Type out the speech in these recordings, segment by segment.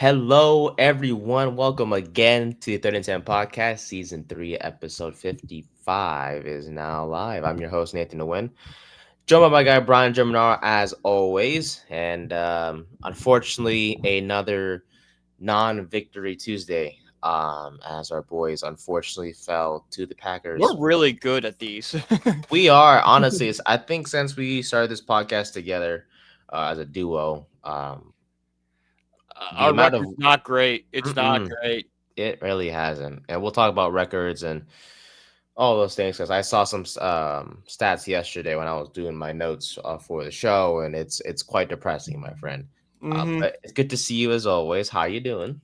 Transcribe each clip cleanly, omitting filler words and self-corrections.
Hello, everyone. Welcome again to the Third and 10 podcast. Season 3, episode 55 is now live. I'm your host, Nathan Nguyen. Joined by my guy, Brian Germinaro, as always. And unfortunately, another non victory Tuesday as our boys unfortunately fell to the We're Packers. really good at these. We are, honestly, I think since we started this podcast together as a duo, the Our amount of record's not great. It's not Mm-mm. great. It really hasn't, and we'll talk about records and all those things because I saw some stats yesterday when I was doing my notes for the show, and it's quite depressing, my friend. Mm-hmm. But it's good to see you as always. How you doing?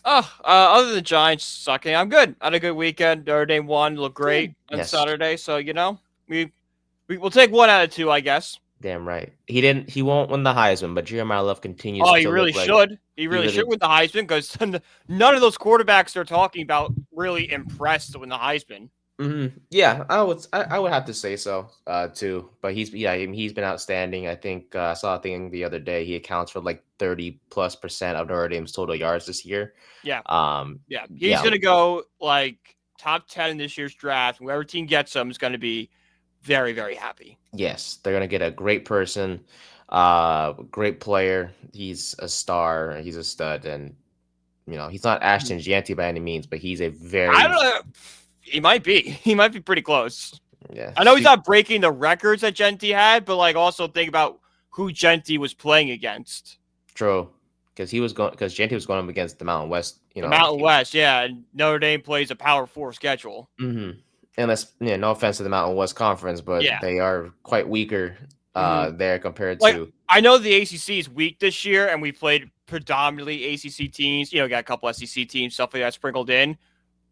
Other than Giants sucking, I'm good. I had a good weekend. Notre Dame won, looked great Good. on Yes, Saturday. So we'll take 1 out of 2, I guess. damn right. He didn't. He won't win the Heisman, but Jeremiah Love continues Oh, he to look really like should. He he really should really. win the Heisman because none of those quarterbacks they're talking about really impressed to win the Heisman. Yeah, I would have to say so too. But he's been outstanding. I think I saw a thing the other day. He accounts for like 30+% of Notre Dame's total yards this year. Yeah, Um, yeah. He's yeah, gonna go like top 10 in this year's draft. Whoever team gets him is gonna be very, very happy. yes, they're gonna get a great person, great player. He's a star. He's a stud, and he's not Ashton Jeanty by any means, but he's a I very don't know. He might be. He might be pretty close. yeah. I know he's not breaking the records that Genty had, but like also think about who Genty was playing against. True, because Jeanty was going up against the Mountain West. The Mountain West, yeah. And Notre Dame plays a Power 4 schedule. Mm-hmm. And that's no offense to the Mountain West Conference, but Yeah. they are quite weaker hmm there compared Like, to. I know the ACC is weak this year, and we played predominantly ACC teams. Got a couple SEC teams, stuff like that sprinkled in.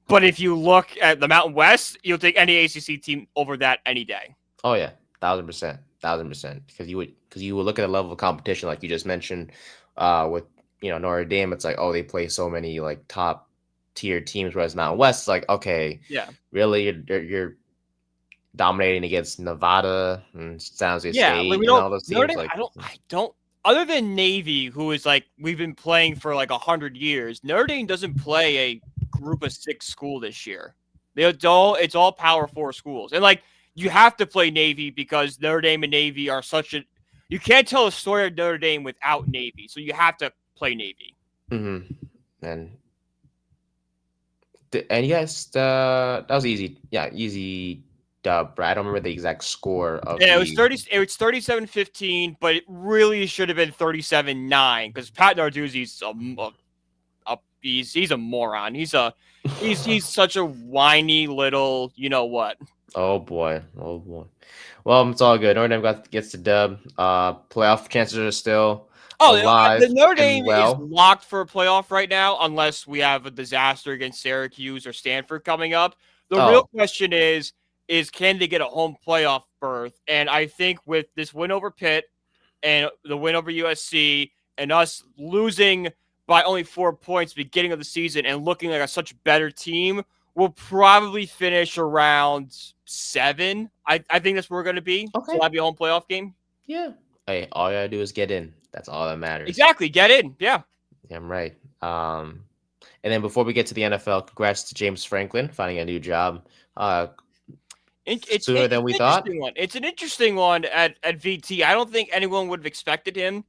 But if you look at the Mountain West, you'll take any ACC team over that any day. Oh yeah, 1,000%, 1,000%. Because you would look at the level of competition like you just mentioned, with Notre Dame. It's like, oh, they play so many like top tier teams, whereas Mountain West is like, okay, Yeah. really you're dominating against Nevada and San Jose Yeah, like State we and don't all those Notre teams. Dame. Like, I don't. Other than Navy, who is like we've been playing for like 100 years, Notre Dame doesn't play a group of 6 school this year. It's all Power 4 schools, and like you have to play Navy because Notre Dame and Navy are such a. You can't tell a story of Notre Dame without Navy, so you have to play Navy. mm-hmm. and and yes, that was easy. Yeah, easy dub. But I don't remember the exact score of Yeah, it was the. 30. It was 37-15, but it really should have been 37-9 because Pat Narduzzi's he's a moron. He's such a whiny little you know what. Oh boy, oh boy. Well, it's all good. Notre Dame gets the dub. Playoff chances are still Oh, the alive Notre and Dame is well. locked for a playoff right now, unless we have a disaster against Syracuse or Stanford coming up. The real Oh, question is can they get a home playoff berth? And I think with this win over Pitt and the win over USC and us losing by only 4 points beginning of the season and looking like a such better team, we'll probably finish around 7. I think that's where we're going to be. So okay. that'll be a home playoff game. Yeah. Hey, all you gotta do is get in. That's all that matters. Exactly. Get in. Yeah. Yeah, I'm right. And then before we get to the NFL, congrats to James Franklin finding a new job. Sooner It's than an we thought. interesting one. It's an interesting one at VT. I don't think anyone would have expected him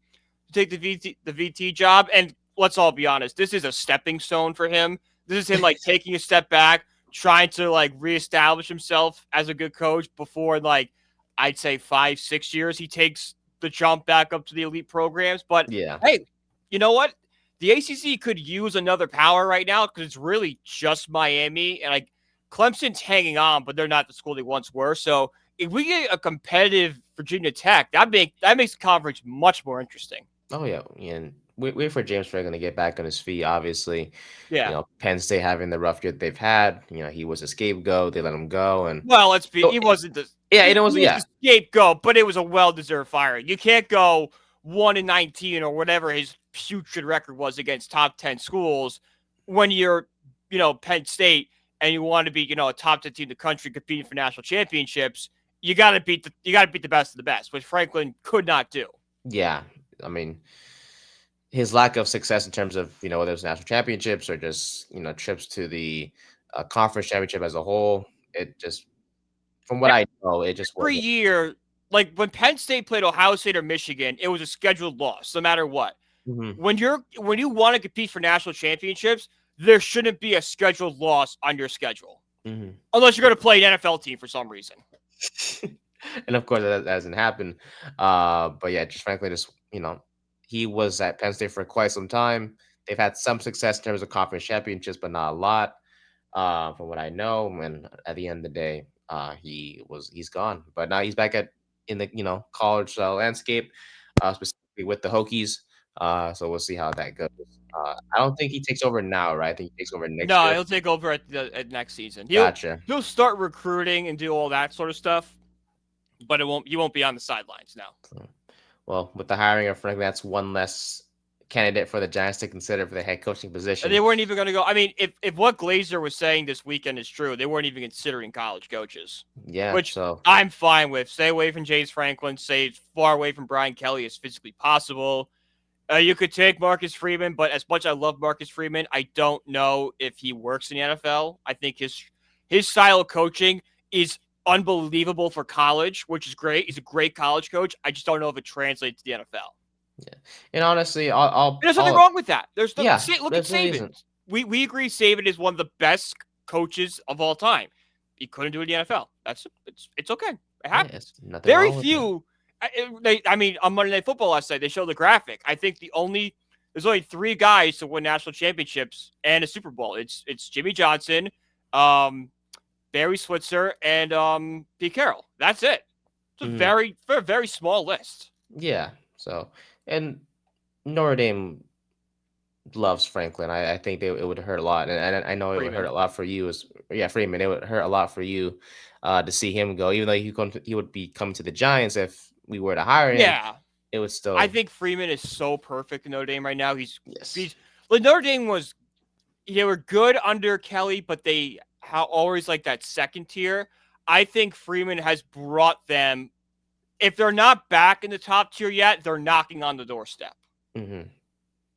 to take the VT job. And let's all be honest, this is a stepping stone for him. This is him like taking a step back, trying to like reestablish himself as a good coach before like I'd say 5-6 years he takes the jump back up to the elite programs. But Yeah. hey, you know what? The ACC could use another power right now because it's really just Miami and like Clemson's hanging on, but they're not the school they once were. So if we get a competitive Virginia Tech, that makes the conference much more interesting. Oh yeah. And wait for James Franklin to get back on his feet. Obviously, Yeah. Penn State having the rough year that they've had. He was a scapegoat. They let him go, and Well, let's be. so He wasn't the. yeah, He was was yeah. the scapegoat, but it was a well-deserved firing. You can't go 1-19 or whatever his putrid record was against top 10 schools when you're, Penn State and you want to be, a top 10 team in the country competing for national championships. You got to beat the best of the best, which Franklin could not do. Yeah. I mean, his lack of success in terms of whether it's national championships or just trips to the conference championship as a whole. It just from what I know, it just Every wasn't. year, like when Penn State played Ohio State or Michigan, it was a scheduled loss, no matter what. Hmm. When you want to compete for national championships, there shouldn't be a scheduled loss on your schedule, Hmm. unless you're going to play an NFL team for some reason. And of course that hasn't happened. But yeah, just frankly, just he was at Penn State for quite some time. They've had some success in terms of conference championships, but not a lot. From what I know, and at the end of the day, he's gone. But now he's back in the college landscape, specifically with the Hokies. So we'll see how that goes. I don't think he takes over now, right? I think he takes over next No, year. he'll take over at next season. Gotcha. He'll start recruiting and do all that sort of stuff, but you won't be on the sidelines now. So, well, with the hiring of Frank, that's one less candidate for the Giants to consider for the head coaching They position. weren't even going to go. I mean, if what Glazer was saying this weekend is true, they weren't even considering college coaches, Yeah. which So I'm fine with. Stay away from James Franklin. Stay as far away from Brian Kelly as physically possible. You could take Marcus Freeman, but as much as I love Marcus Freeman, I don't know if he works in the NFL. I think his style of coaching is unbelievable for college, which is great. He's a great college coach. I just don't know if it translates to the NFL. yeah, and honestly, I'll, There's nothing I'll wrong with that. yeah, Look at there's really Saban. isn't. We agree Saban is one of the best coaches of all time. He couldn't do it in the NFL. It's okay. It Yeah, happens. it's nothing Very wrong with it. few. I mean, on Monday Night Football last night, they showed the graphic. I think there's only 3 guys to win national championships and a Super Bowl. It's Jimmy Johnson, Barry Switzer, and Pete Carroll. That's it. It's Hmm. a very small list. Yeah. So and Notre Dame loves Franklin. I think it would hurt a lot, and I know it would hurt Freeman. a lot for you as Freeman. It would hurt a lot for you to see him go, even though he would be coming to the Giants if we were to hire him. Yeah. It would I still think Freeman is so perfect in Notre Dame right now. yes. He's like Notre Dame they were good under Kelly, but they always like that second tier. I think Freeman has brought them. If they're not back in the top tier yet, they're knocking on the doorstep. Hmm.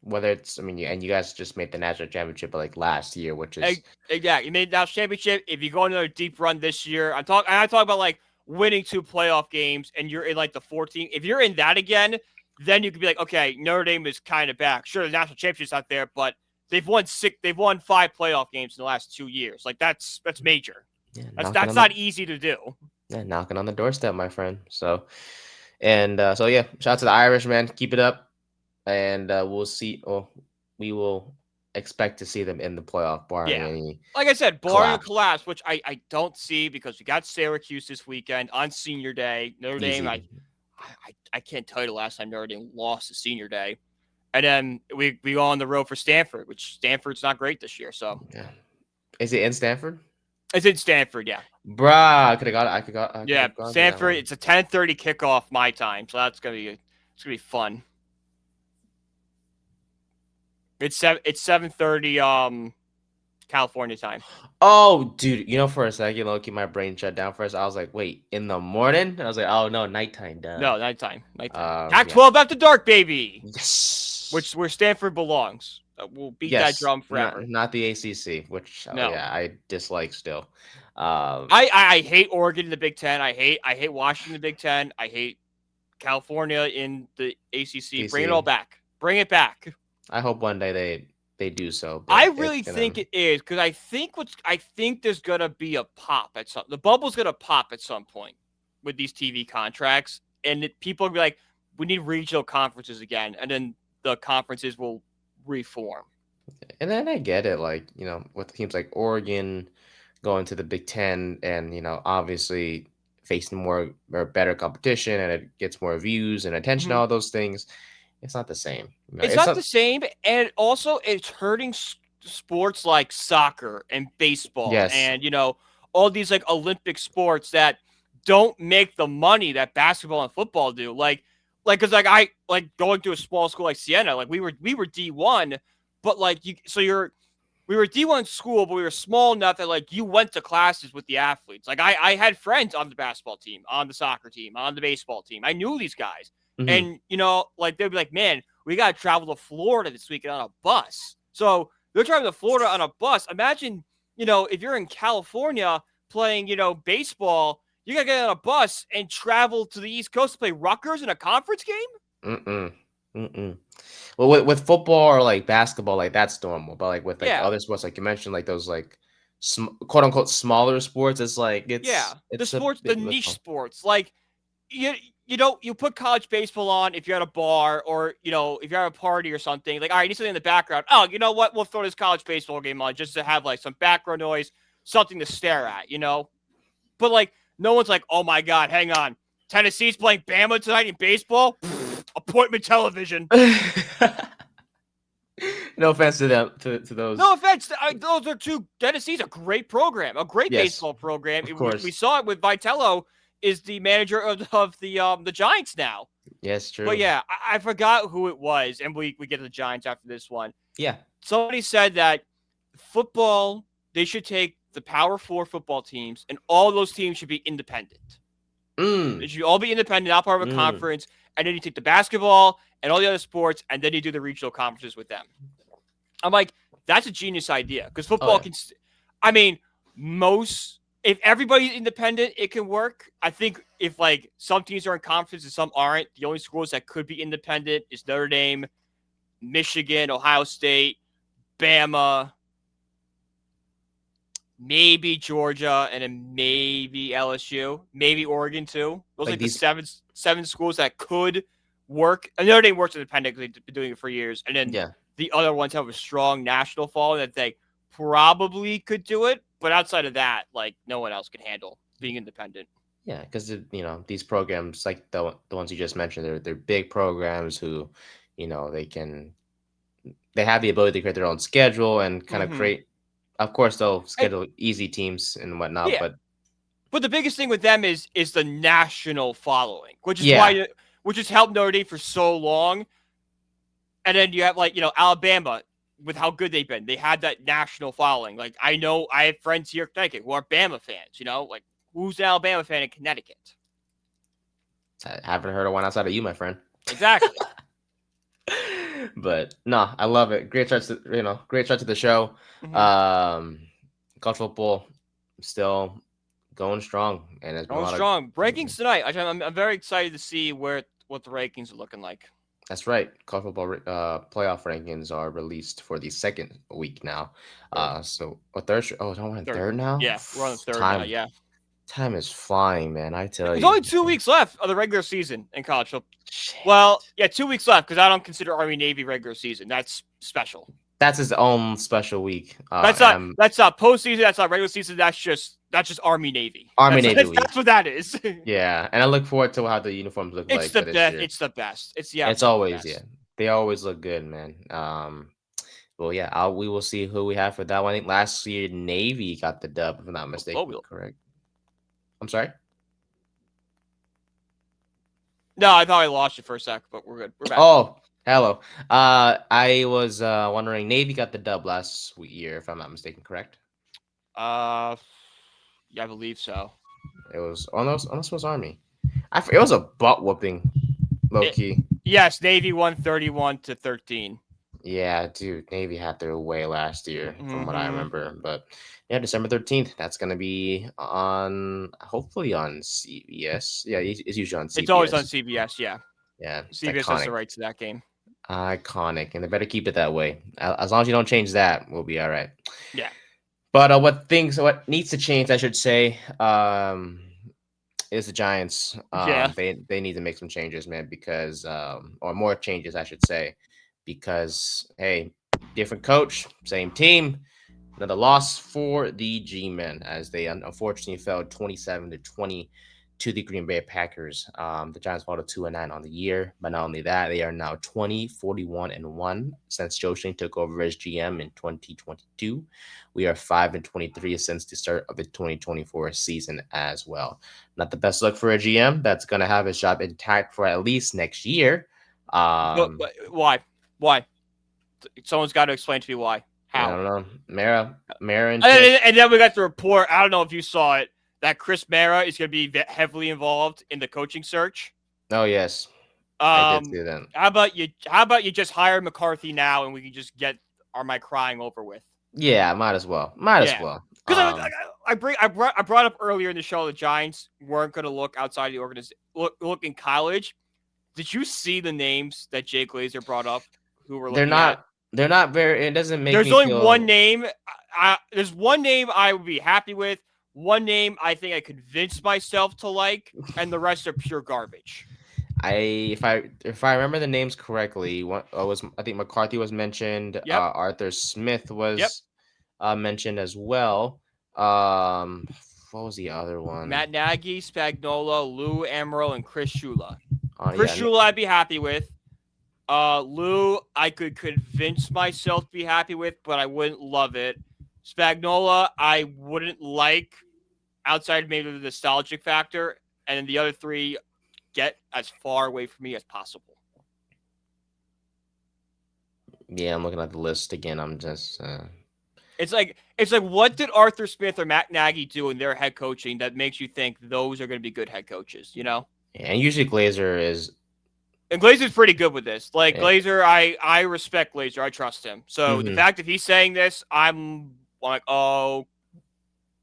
Whether it's, I mean, and you guys just made the national championship like last year, which is Yeah, you made the national championship. If you go on another deep run this year, I talk about like winning 2 playoff games, and you're in like the 14. If you're in that again, then you could be like, okay, Notre Dame is kind of back. Sure, the national championship's not there, but they've won 5 playoff games in the last 2 years. Like that's major. yeah, That's not easy to do. knocking on the doorstep, my friend. So so yeah, shout out to the Irish, man. Keep it up, and we'll see. Oh, we will expect to see them in the playoff, barring Yeah. any Like I said, barring a collapse. collapse, which I don't see because we got Syracuse this weekend on Senior Day. Notre Dame, Easy. I can't tell you the last time Notre Dame lost to Senior Day. And then we go on the road for Stanford, which Stanford's not great this year. So Yeah. Is it in Stanford? it's in Stanford, yeah. Bruh, I could have got it. I could Yeah, have gone to that Stanford, one. it's a 10:30 kickoff my time. So it's gonna be fun. It's 7:30 California time. Oh, dude, for a second, Loki, my brain shut down first. I was like, wait, in the morning? And I was like, oh no, nighttime, duh. No, nighttime. Yeah. Pac-12 after dark, baby. Yes. Which where Stanford belongs. We'll beat that drum forever. Not the ACC, which No. yeah, I dislike still. I hate Oregon in the Big Ten. I hate Washington in the Big Ten. I hate California in the ACC. Bring it all back. Bring it back. I hope one day they do so. I really think it is because I think there's gonna be a pop at some. The bubble's gonna pop at some point with these TV contracts, and people will be like, "We need regional conferences again," and then the conferences will reform. And then I get it, like with teams like Oregon going to the Big Ten, and obviously facing more or better competition, and it gets more views and attention, all those things. It's not the same. It's not the same, and also it's hurting sports like soccer and baseball, Yes. and all these like Olympic sports that don't make the money that basketball and football do. Because I going to a small school like Siena, like we were D1, but we were D1 school, but we were small enough that like you went to classes with the athletes. Like I had friends on the basketball team, on the soccer team, on the baseball team. I knew these guys. Mhm. And, like, they'd be like, man, we got to travel to Florida this weekend on a bus. So they're traveling to Florida on a bus. Imagine, if you're in California playing, baseball, you got to get on a bus and travel to the East Coast to play Rutgers in a conference game? Well, with football or like basketball, like that's normal. But like with like Yeah. other sports, like you mentioned, like those like quote unquote smaller sports, it's like Yeah. The it's a sports, the bit niche little. sports. Like, you put college baseball on if you're at a bar or, if you're at a party or something. Like, all right, you need something in the background. Oh, you know what? We'll throw this college baseball game on just to have like some background noise, something to stare at. But like, no one's like, oh my God, hang on. Tennessee's playing Bama tonight in baseball? Appointment television. No offense to them, to those. No offense. Those are two. Tennessee's a great program, a great Yes, baseball program. of We course. saw it with Vitello, is the manager of the Giants now. Yes, But true. yeah, I forgot who it was, and we get to the Giants after this one. Yeah. Somebody said that football, they should take the Power 4 football teams, and all those teams should be independent. They should all be independent, not part of a conference. And then you take the basketball and all the other sports, and then you do the regional conferences with them. I'm like, that's a genius idea because football can. I mean, if everybody's independent, it can work. I think if like some teams are in conference and some aren't, the only schools that could be independent is Notre Dame, Michigan, Ohio State, Bama, maybe Georgia, and then maybe LSU, maybe Oregon too. Those are like the seven schools that could work. And Notre Dame works independent because they've been doing it for years. And then the other ones have a strong national following that they probably could do it. But outside of that, like no one else can handle being independent. Yeah, because these programs, like the ones you just mentioned, they're big programs who, they have the ability to create their own schedule and kind of create. Of course, they'll schedule easy teams and whatnot, but the biggest thing with them is the national following, which has helped Notre Dame for so long. And then you have like Alabama with how good they've been. They had that national following. Like I have friends here in Connecticut who are Bama fans. Like who's an Alabama fan in Connecticut? I haven't heard of one outside of you, my friend. Exactly. But no, I love it. Great start to the show. College football still going strong, and it's going strong. Rankings tonight. I'm very excited to see what the rankings are looking like. That's right. College football playoff rankings are released for the second week now. So a third. Oh, don't we third now? Yeah, we're on the third now. Yeah. Time is flying, man. I tell you. There's only 2 weeks left of the regular season in college football. Well, yeah, 2 weeks left because I don't consider Army-Navy regular season. That's special. That's his own special week. That's not postseason. That's not regular season. That's just Army-Navy. Army-Navy. That's what that is. Yeah, and I look forward to how the uniforms look like. It's the best. It's the best. It's always They always look good, man. Well, yeah, we will see who we have for that one. I think last year Navy got the dub, if I'm not mistaken. Correct. I'm sorry. No, I thought I lost you for a sec, but we're good. We're back. Oh, hello. I was wondering, Navy got the dub last year, if I'm not mistaken, correct? Yeah, I believe so. It was almost was Army. It was a butt whooping, low key. Yes, Navy won 31-13. Yeah, dude, Navy had their way last year, from what I remember. But yeah, December 13th. That's gonna be hopefully on CBS. Yeah, it's usually on CBS. It's always on CBS. Yeah. Yeah, CBS has the rights to that game. Iconic, and they better keep it that way. As long as you don't change that, we'll be all right. Yeah. But what needs to change, I should say, is the Giants. They need to make some changes, man, because or more changes, I should say, because hey, different coach, same team. Another loss for the G-Men as they unfortunately fell 27-20 to the Green Bay Packers. The Giants fall to 2-9 on the year, but not only that, they are now 20-41-1 since Joe Schoen took over as GM in 2022. We are 5-23 since the start of the 2024 season as well. Not the best look for a GM that's going to have his job intact for at least next year. Why? Someone's got to explain to me why. How? I don't know. Mara, and then we got the report. I don't know if you saw it, that Chris Mara is going to be heavily involved in the coaching search. Oh, yes. I did see that. How about you just hire McCarthy now and we can just get our my crying over with? Yeah, might as well. Might as Yeah. well. Because I brought up earlier in the show the Giants weren't going to look outside the organization, look in college. Did you see the names that Jay Glazer brought up who were they're looking at? not. They're not very. It doesn't make There's me only one feel. name. There's one name I would be happy with. One name I think I convinced myself to like, and the rest are pure garbage. If I remember the names correctly, one was I think McCarthy was mentioned. Yep. Arthur Smith Yep. was mentioned as well. Um, what was the other one? Matt Nagy, Spagnola, Lou Amaro, and Chris Shula. Chris Yeah, Shula I'd be happy with. Lou, I could convince myself to be happy with, but I wouldn't love it. Spagnola, I wouldn't like outside maybe the nostalgic factor, and then the other three get as far away from me as possible. yeah. I'm looking at the list again. I'm just. It's like what did Arthur Smith or Matt Nagy do in their head coaching that makes you think those are going to be good head coaches? You know, And usually Glazer is. and Glazer's pretty good with this. Like Eh, Glazer, I respect Glazer. I trust him. So the mhm. fact that he's saying this, I'm like, oh,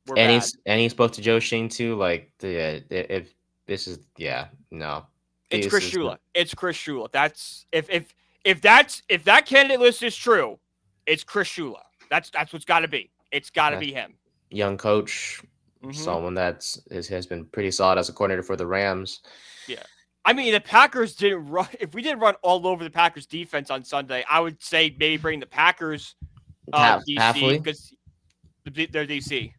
we're And bad. he spoke to Joe Shane too. Like if this is no, It's this Chris is Shula. It's Chris Shula. That's if that candidate list is true, it's Chris Shula. That's what's got to be. It's got to that be him. young coach, Mm-hmm. someone has been pretty solid as a coordinator for the Rams. Yeah. I mean, the Packers didn't run. If we didn't run all over the Packers defense on Sunday, I would say maybe bring the Packers DC Halfley, because they're DC.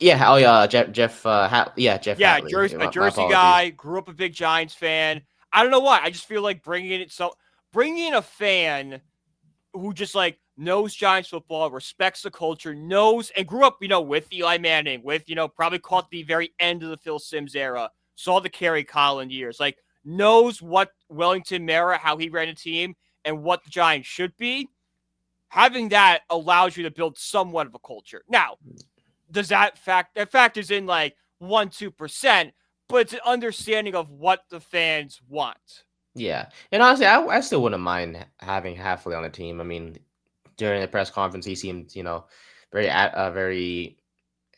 yeah. Oh yeah, Jeff Yeah, Hatley. A My Jersey apologies. guy, grew up a big Giants fan. I don't know why. I just feel like bringing in a fan who just like knows Giants football, respects the culture, knows and grew up, with Eli Manning, with, probably caught the very end of the Phil Simms era, saw the Kerry Collins years, like knows what Wellington Mara, how he ran a team and what the Giants should be. Having that allows you to build somewhat of a culture. Now, does that factors in like 1-2%, but it's an understanding of what the fans want. Yeah, and honestly, I still wouldn't mind having Halfley on the team. I mean, during the press conference, he seemed very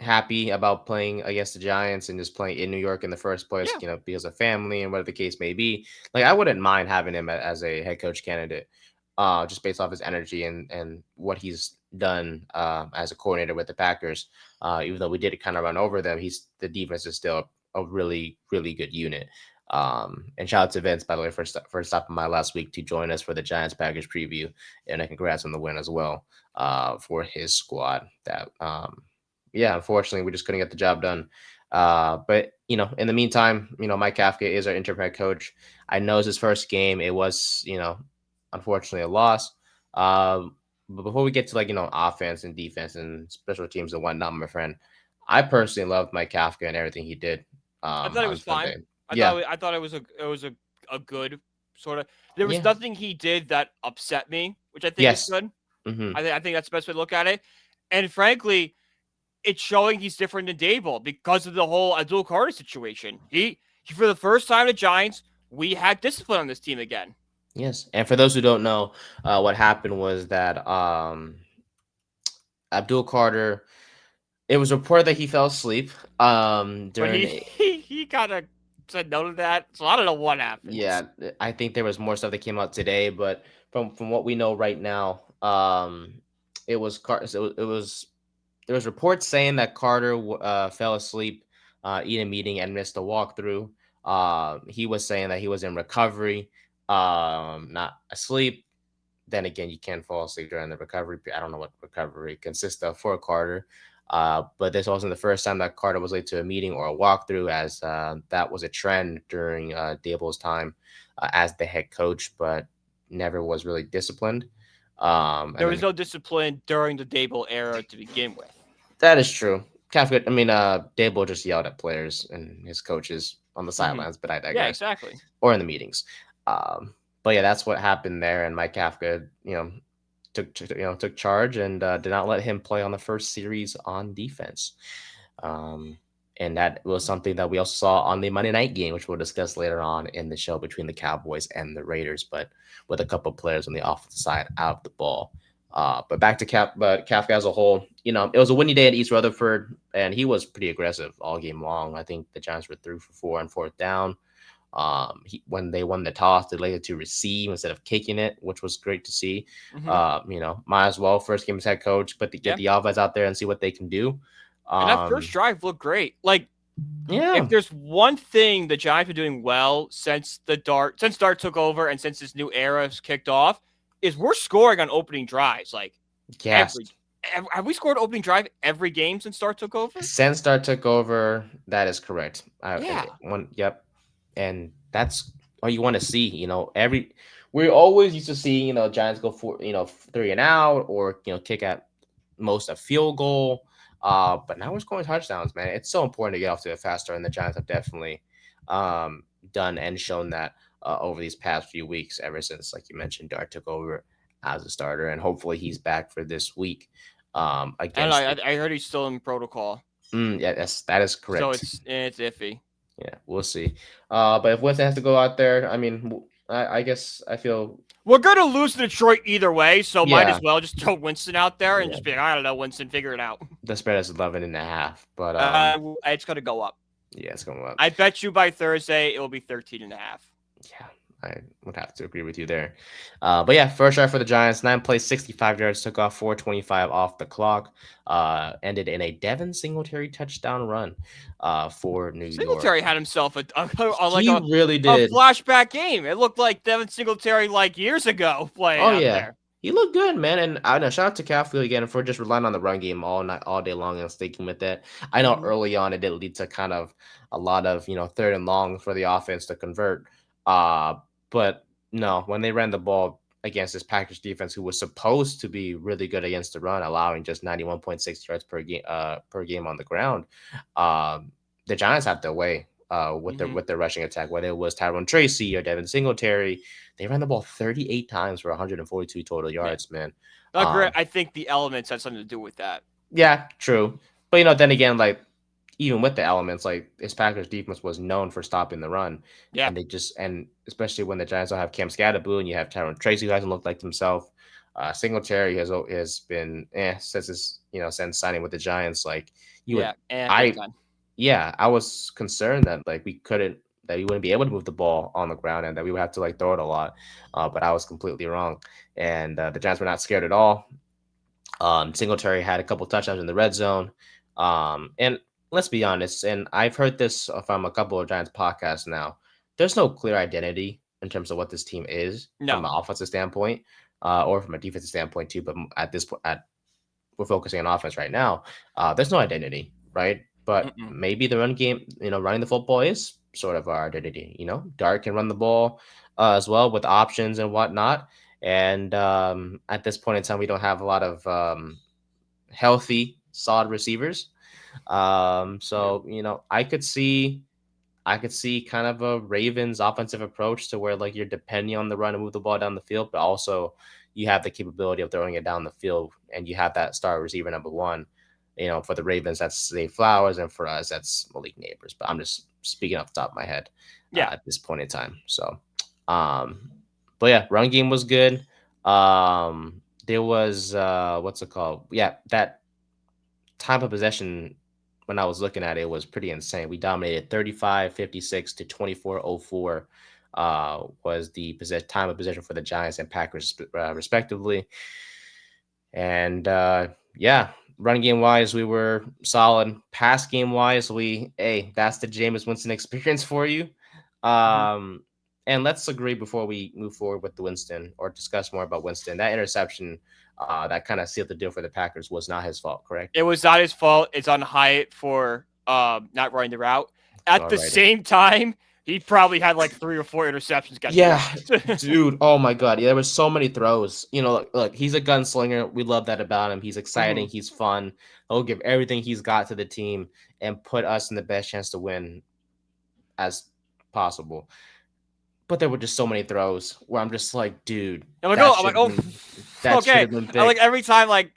happy about playing against the Giants and just playing in New York in the first place, Yeah. because of family and whatever the case may be. Like I wouldn't mind having him as a head coach candidate, just based off his energy and what he's done as a coordinator with the Packers. Even though we did kind of run over them, the defense is still a really really good unit. And shout out to Vince, by the way, for stopping by last week to join us for the Giants Packers preview, and congrats on the win as well for his squad. Yeah, unfortunately, we just couldn't get the job done. But in the meantime, Mike Kafka is our interim head coach. I know it's his first game. It was, unfortunately, a loss. But before we get to offense and defense and special teams and whatnot, my friend, I personally loved Mike Kafka and everything he did I thought it on was fine. Sunday. Yeah, I thought it was a good sort of. There was yeah, nothing he did that upset me, which I think is yes. good. Hmm. I think that's the best way to look at it. And frankly, it's showing he's different than Daboll because of the whole Abdul Carter situation. He for the first time the Giants, we had discipline on this team again. Yes, and for those who don't know, what happened was that Abdul Carter. It was reported that he fell asleep But during. he kind of said no to that. So I don't know what happened. Yeah, I think there was more stuff that came out today, but from what we know right now, it was there was reports saying that Carter fell asleep in a meeting and missed a walkthrough. He was saying that he was in recovery, not asleep. Then again, you can fall asleep during the recovery. I don't know what recovery consists of for Carter. But this wasn't the first time that Carter was late to a meeting or a walkthrough, as that was a trend during Daboll's time as the head coach, but never was really disciplined. There And was then no discipline during the Dable era to begin with. that is true. Kafka, I mean, Daboll just yelled at players and his coaches on the Mm-hmm. sidelines, but I Yeah, digress. exactly. Or in the meetings. But yeah, that's what happened there. And Mike Kafka, took charge and did not let him play on the first series on defense. Um, And that was something that we also saw on the Monday night game, which we'll discuss later on in the show between the Cowboys and the Raiders, but with a couple of players on the offensive side out of the ball. But back to Kafka as a whole, it was a windy day at East Rutherford, and he was pretty aggressive all game long. I think the Giants were 3 for 4 on fourth down. When they won the toss, they elected to receive instead of kicking it, which was great to see. Mm-hmm. Might as well first game as head coach, but to get Yeah. the offense out there and see what they can do. And that first drive looked great. Like, Yeah, if there's one thing the Giants have been doing well since Dart took over and since this new era has kicked off, is we're scoring on opening drives. Like yes. every have we scored opening drive every game since Dart took over? Since Star took over, that is correct. Yeah. Yep, and that's all you want to see. We always used to see Giants go for 3 and out or kick at most a field goal. But now we're scoring touchdowns, man. It's so important to get off to a fast start, and the Giants have definitely done and shown that over these past few weeks, ever since, like you mentioned, Dart took over as a starter, and hopefully he's back for this week I don't know. against the. I heard he's still in protocol, Yeah, that is so correct. it's iffy. Yeah, we'll see. But if Winston has to go out there, I mean, I guess I feel. We're gonna lose to Detroit either way, so might Yeah, as well just throw Winston out there and yeah. just be like, I don't know, Winston, figure it out. The spread is 11.5, but It's gonna go up. yeah, it's going up. I bet you by Thursday it will be 13.5. Yeah, I would have to agree with you there. But yeah, first drive for the Giants, 9 plays, 65 yards, took off 4:25 off the clock. Ended in a Devin Singletary touchdown run for New York. Singletary had himself like He really a did. flashback game. It looked like Devin Singletary like years ago playing Oh out yeah, there. he looked good, man. And I know shout out to Kafka again for just relying on the run game all night, all day long, and sticking with it. I know Mm-hmm. early on it did lead to kind of a lot of third and long for the offense to convert. But no, when they ran the ball against this Packers defense, who was supposed to be really good against the run, allowing just 91.6 yards per game on the ground, the Giants had their way with their rushing attack, whether it was Tyrone Tracy or Devin Singletary. They ran the ball 38 times for 142 total Yeah. yards, man. I think the elements had something to do with that. Yeah, true. But then again, like even with the elements, like his Packers defense was known for stopping the run. Yeah. And especially when the Giants don't have Cam Scatterboo and you have Tyrone Tracy who hasn't looked like himself. Singletary has been since his since signing with the Giants. Like Big I time. I was concerned that like we wouldn't be able to move the ball on the ground and that we would have to like throw it a lot. But I was completely wrong. And the Giants were not scared at all. Singletary had a couple touchdowns in the red zone. And let's be honest, and I've heard this from a couple of Giants podcasts now. There's no clear identity in terms of what this team is from No. an offensive standpoint, or from a defensive standpoint too. But at this point, we're focusing on offense right now. There's no identity, right? But Mm-mm. maybe the run game, running the football is sort of our identity. Dart can run the ball as well with options and whatnot. And at this point in time, we don't have a lot of healthy, solid receivers. Yeah. So I could see kind of a Ravens offensive approach to where like you're depending on the run to move the ball down the field, but also you have the capability of throwing it down the field, and you have that star receiver number one. For the Ravens, that's Zay Flowers, and for us, that's Malik Neighbors. But I'm just speaking off the top of my head Yeah. at this point in time. So, um, but yeah, run game was good. There was what's it called? Yeah, that time of possession when I was looking at it was pretty insane. We dominated 35-56 to 24-04 was the time of possession for the Giants and Packers respectively. And yeah, run game wise, we were solid. Pass game wise, that's the Jameis Winston experience for you. Mm-hmm. And let's agree before we move forward with the Winston or discuss more about Winston. That interception that kind of sealed the deal for the Packers was not his fault, correct? It was not his fault. It's on Hyatt for not running the route. At All the right. same time, he probably had like 3 or 4 interceptions got Yeah, dropped. dude. Oh my god. Yeah, there was so many throws. Look, he's a gunslinger. We love that about him. He's exciting. Mhm. He's fun. He'll give everything he's got to the team and put us in the best chance to win as possible. But there were just so many throws where I'm just like, dude, I'm like, oh, that should okay. have been I like big. every time I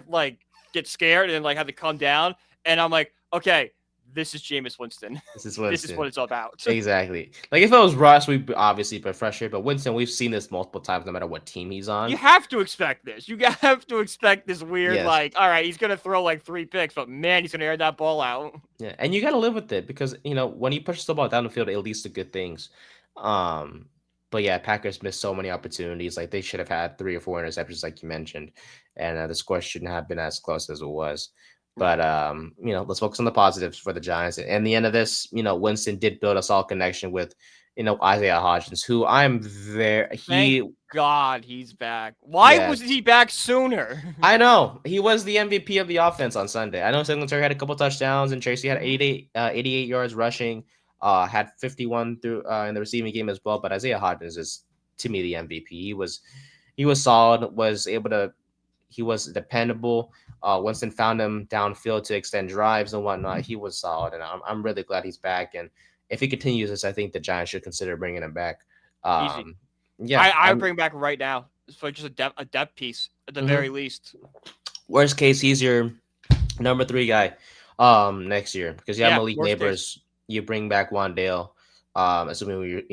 like get scared and like have to come down, and I'm like, okay, this is Jameis Winston. This is This is what Winston. it's all about. Exactly. Like if it was Russ, we'd obviously be frustrated. But Winston, we've seen this multiple times, no matter what team he's You on. have to expect this. You have to expect this weird, Yes. like, all right, he's going to throw like 3 picks, but man, he's going to air that ball out. Yeah, and you got to live with it because when he pushes the ball down the field, it leads to good things. Um, but yeah, Packers missed so many opportunities. Like they should have had 3 or 4 interceptions, like you mentioned, and the score shouldn't have been as close as it was. But Right. let's focus on the positives for the Giants. And the end of this, Winston did build a solid connection with, Isaiah Hodgins, who I'm there. Thank He, God he's back. Why yes, wasn't he back sooner? I know he was the MVP of the offense on Sunday. I know Singletary had a couple touchdowns and Tracy had 88 yards rushing, had 51 through in the receiving game as well. But Isaiah Hodgins is to me the MVP. He was solid. He was dependable. Winston found him downfield to extend drives and whatnot. He was solid, and I'm really glad he's back. And if he continues this, I think the Giants should consider bringing him back. Easy. Yeah, I would bring him back right now for just a depth piece at the very least. Worst case, he's your number 3 guy next year because you have Malik Worst Neighbors. case. You bring back Wandale, assuming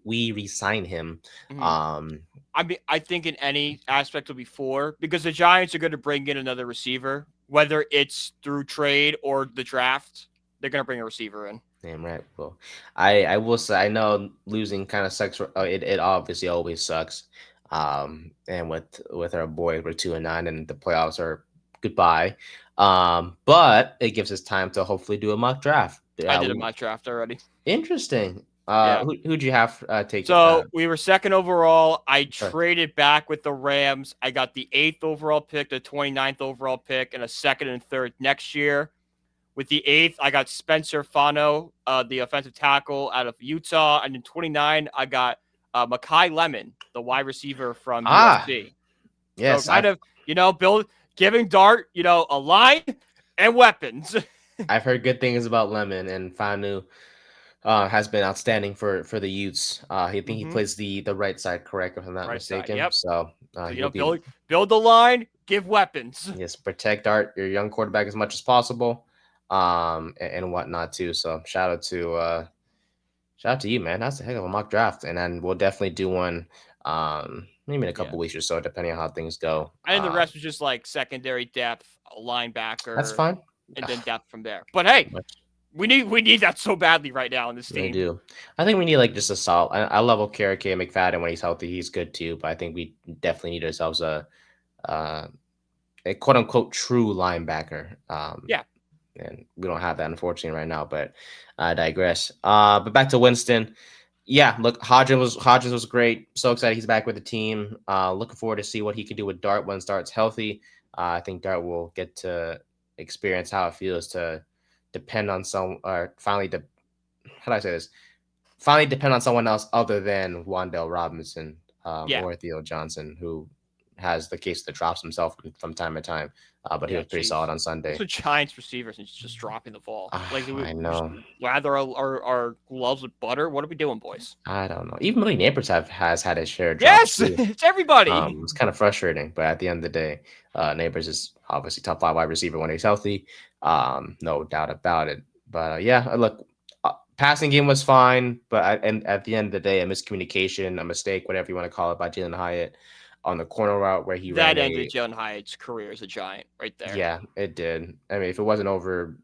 we resign him. Mhm. I mean, I think in any aspect will be 4 because the Giants are going to bring in another receiver, whether it's through trade or the draft. They're going to bring a receiver in. Damn right. Well, I will say I know losing kind of sucks. It obviously always sucks. And with our boys, we're 2-9, and the playoffs are goodbye. But it gives us time to hopefully do a mock draft. I did a mock draft already. Interesting. Yeah. Who'd you have take it? So we were 2nd overall. I Sure. traded back with the Rams. I got the 8th overall pick, the 29th overall pick, and a 2nd and 3rd next year. With the 8th, I got Spencer Fano, the offensive tackle out of Utah. And in 29, I got Mekhi Lemon, the wide receiver from USC. Yes. So kind of, giving Dart, a line and weapons. I've heard good things about Lemon, and Fanu has been outstanding for the Utes. He think he plays the right side, correct, if I'm not Right side, mistaken. yep. So he'll be build the line, give weapons. yes, protect your young quarterback as much as possible, and whatnot too. So shout out to you, man. That's a heck of a mock draft, and then we'll definitely do one. Maybe in a couple weeks or so, depending on how things go. And the rest was just like secondary depth, a linebacker. That's fine. And then depth from there. But hey, we need that so badly right now in this team. We do. I think we need like just a solid. I love Okereke and McFadden when he's healthy. He's good too. But I think we definitely need ourselves a quote unquote true linebacker. And we don't have that unfortunately right now. But I digress. But back to Winston. Yeah, look, Hodgins was great. So excited he's back with the team. Looking forward to see what he can do with Dart when Dart's healthy. I think Dart will get to experience how it feels to depend on how do I say this? Finally depend on someone else other than Wandale Robinson or Theo Johnson, who has the case that drops himself from time to time. But he was pretty solid on Sunday. It's a Giants receivers and just dropping the ball. I know. Lather our gloves with butter. What are we doing, boys? I don't know. Even Malik Neighbors has had his share of drops. Yes, it's everybody. It's kind of frustrating, but at the end of the day, Neighbors is obviously top 5 wide receiver when he's healthy. No doubt about it. But look, passing game was fine, but at the end of the day, a miscommunication, a mistake, whatever you want to call it, by Jalen Hyatt on the corner route where he that ended Jalen Hyatt's career as a Giant right there. Yeah, it did. I mean, if it wasn't over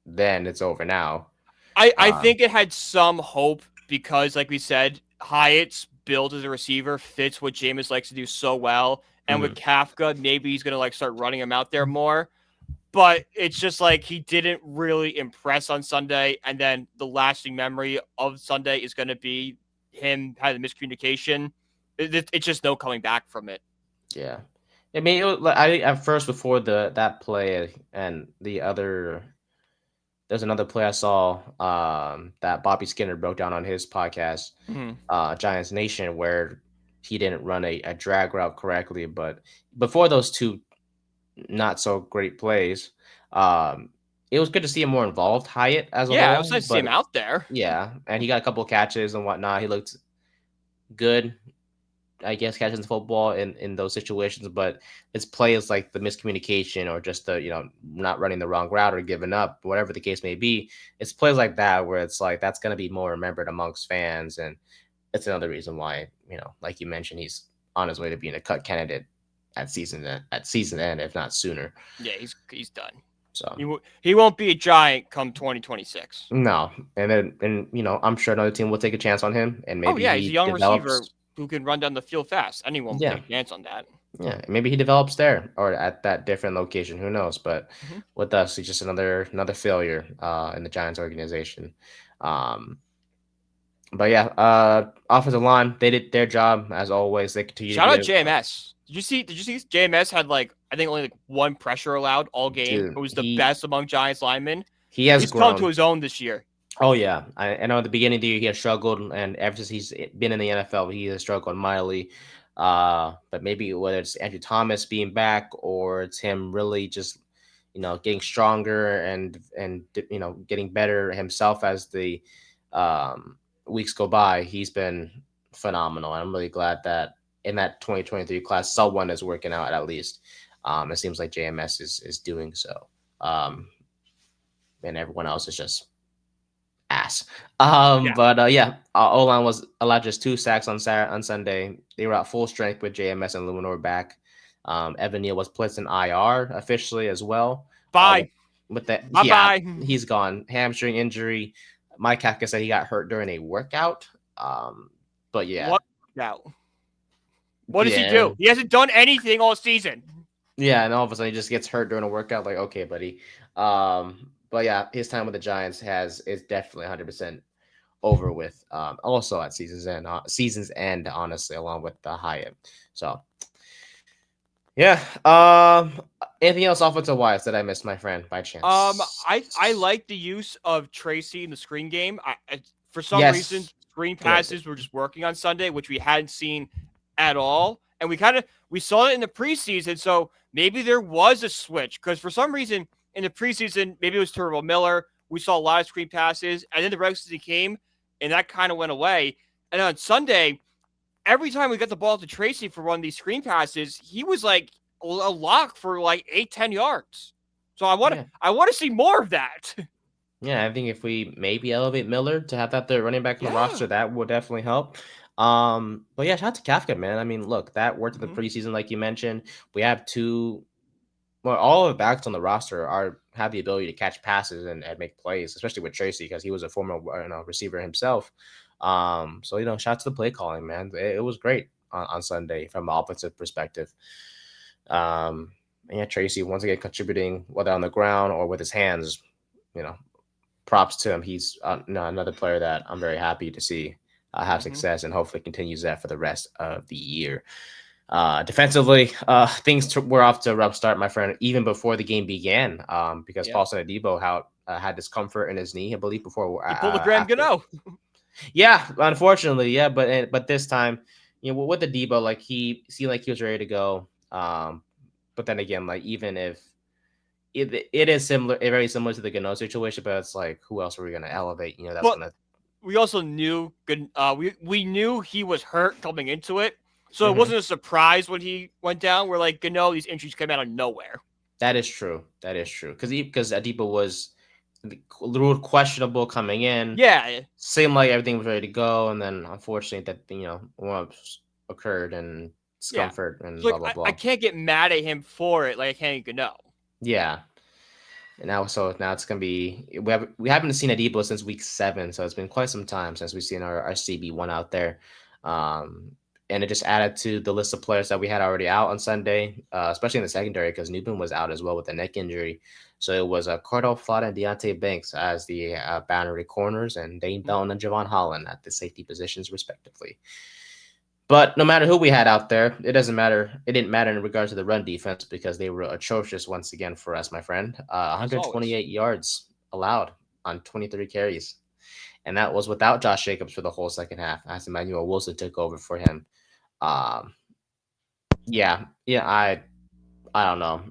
then, it's over now. I think it had some hope because, like we said, Hyatt's build as a receiver fits what Jameis likes to do so well. And with Kafka, maybe he's going to start running him out there more. But it's just like he didn't really impress on Sunday. And then the lasting memory of Sunday is going to be him having miscommunication. It's just no coming back from it. Yeah. I mean, at first before that play and there's another play I saw that Bobby Skinner broke down on his podcast, Giants Nation, where he didn't run a drag route correctly. But before those two not so great plays, it was good to see him more involved, Hyatt, as a whole. Yeah, it was nice to see him out there. Yeah, and he got a couple of catches and whatnot. He looked good. I guess, catching the football in those situations, but it's plays like the miscommunication or just the not running the wrong route or giving up, whatever the case may be. It's plays like that where it's like that's going to be more remembered amongst fans, and it's another reason why like you mentioned, he's on his way to being a cut candidate at season end, if not sooner. Yeah, he's done. So He won't be a Giant come 2026. no, and I'm sure another team will take a chance on him, and Oh maybe yeah, he's a he young receiver develops. who can run down the field fast. Anyone will Yeah, take a chance on that. yeah, maybe he develops there or at that different location. Who knows? But Mm-hmm. with us, he's just another failure in the Giants organization. Um, but yeah, offensive line, they did their job as always. They continue to Shout be out JMS. Did you see JMS had like I think only like one pressure allowed all game. dude. It was the He best among Giants linemen. he has He's come to grown. his own this year. Oh yeah, I know at the beginning of the year he has struggled, and ever since he's been in the NFL, he has struggled mightily. But maybe whether it's Andrew Thomas being back or it's him really just getting stronger and getting better himself as the weeks go by, he's been phenomenal. I'm really glad that in that 2023 class, someone is working out at least. It seems like JMS is doing so, um, and everyone else is just ass. Yeah. But yeah, O line was allowed just 2 sacks on Sunday. They were at full strength with JMS and Luminor back. Evan Neal was placed in IR officially as well. Bye. With that, Bye yeah, bye. he's gone. Hamstring injury. Mike Kafka said he got hurt during a workout. But yeah, What now? What does he yeah, do? He hasn't done anything all season. yeah, and all of a sudden he just gets hurt during a workout. Like, okay, buddy. But yeah, his time with the Giants is definitely 100% over with. Also at season's end, honestly, along with the Hyatt. So yeah. Anything else offensive wise that I missed, my friend, by chance? I like the use of Tracy in the screen game. For some reason, Yes. screen Good. passes were just working on Sunday, which we hadn't seen at all. And we saw it in the preseason, so maybe there was a switch because for some reason in the preseason, maybe it was Turbo Miller. We saw a lot of screen passes, and then the regular season came, and that kind of went away. And on Sunday, every time we got the ball to Tracy for one of these screen passes, he was like a lock for like 8-10 yards. So Yeah. I want to see more of that. Yeah, I think if we maybe elevate Miller to have that third running back on the Yeah. roster, that would definitely help. But yeah, shout out to Kafka, man. I mean, look, that worked in the Mm-hmm. preseason, like you mentioned. We have all of the backs on the roster have the ability to catch passes and make plays, especially with Tracy because he was a former receiver himself. So shout out to the play calling, man. It was great on Sunday from an offensive perspective. And yeah, Tracy once again contributing whether on the ground or with his hands. You know, props to him. He's another player that I'm very happy to see have Mm-hmm. success and hopefully continues that for the rest of the year. Defensively, things were off to a rough start, my friend, even before the game began, because Yeah. Paulson Adebo had discomfort in his knee, I believe, before He pulled a Graham after. Gano. Yeah, unfortunately, yeah, but this time, with the Debo, like he seemed like he was ready to go. But then again, like even if it is similar, very similar to the Gano situation, but it's like who else are we gonna elevate? That's But gonna. we also knew we knew he was hurt coming into it. So it Mhm. wasn't a surprise when he went down. We're like, Gano, these injuries came out of nowhere. That is true. That is true. Because Adipa was ruled questionable coming in. Yeah. Seemed like everything was ready to go, and then unfortunately that what occurred and Yeah. discomfort and So blah like blah I blah. can't get mad at him for it like I can't Gano. Yeah. And now it's gonna be we haven't seen Adipo since week 7, so it's been quite some time since we've seen our CB1 out there. Um, and it just added to the list of players that we had already out on Sunday, especially in the secondary because Newton was out as well with a neck injury. So it was Cordell Flott and Deontay Banks as the boundary corners, and Dane Mhm. Belton and Javon Holland at the safety positions, respectively. But no matter who we had out there, it doesn't matter. It didn't matter in regards to the run defense because they were atrocious once again for us, my friend. As always. 128 yards allowed on 23 carries. And that was without Josh Jacobs for the whole second half as Emmanuel Wilson took over for him. Um, yeah, I don't know.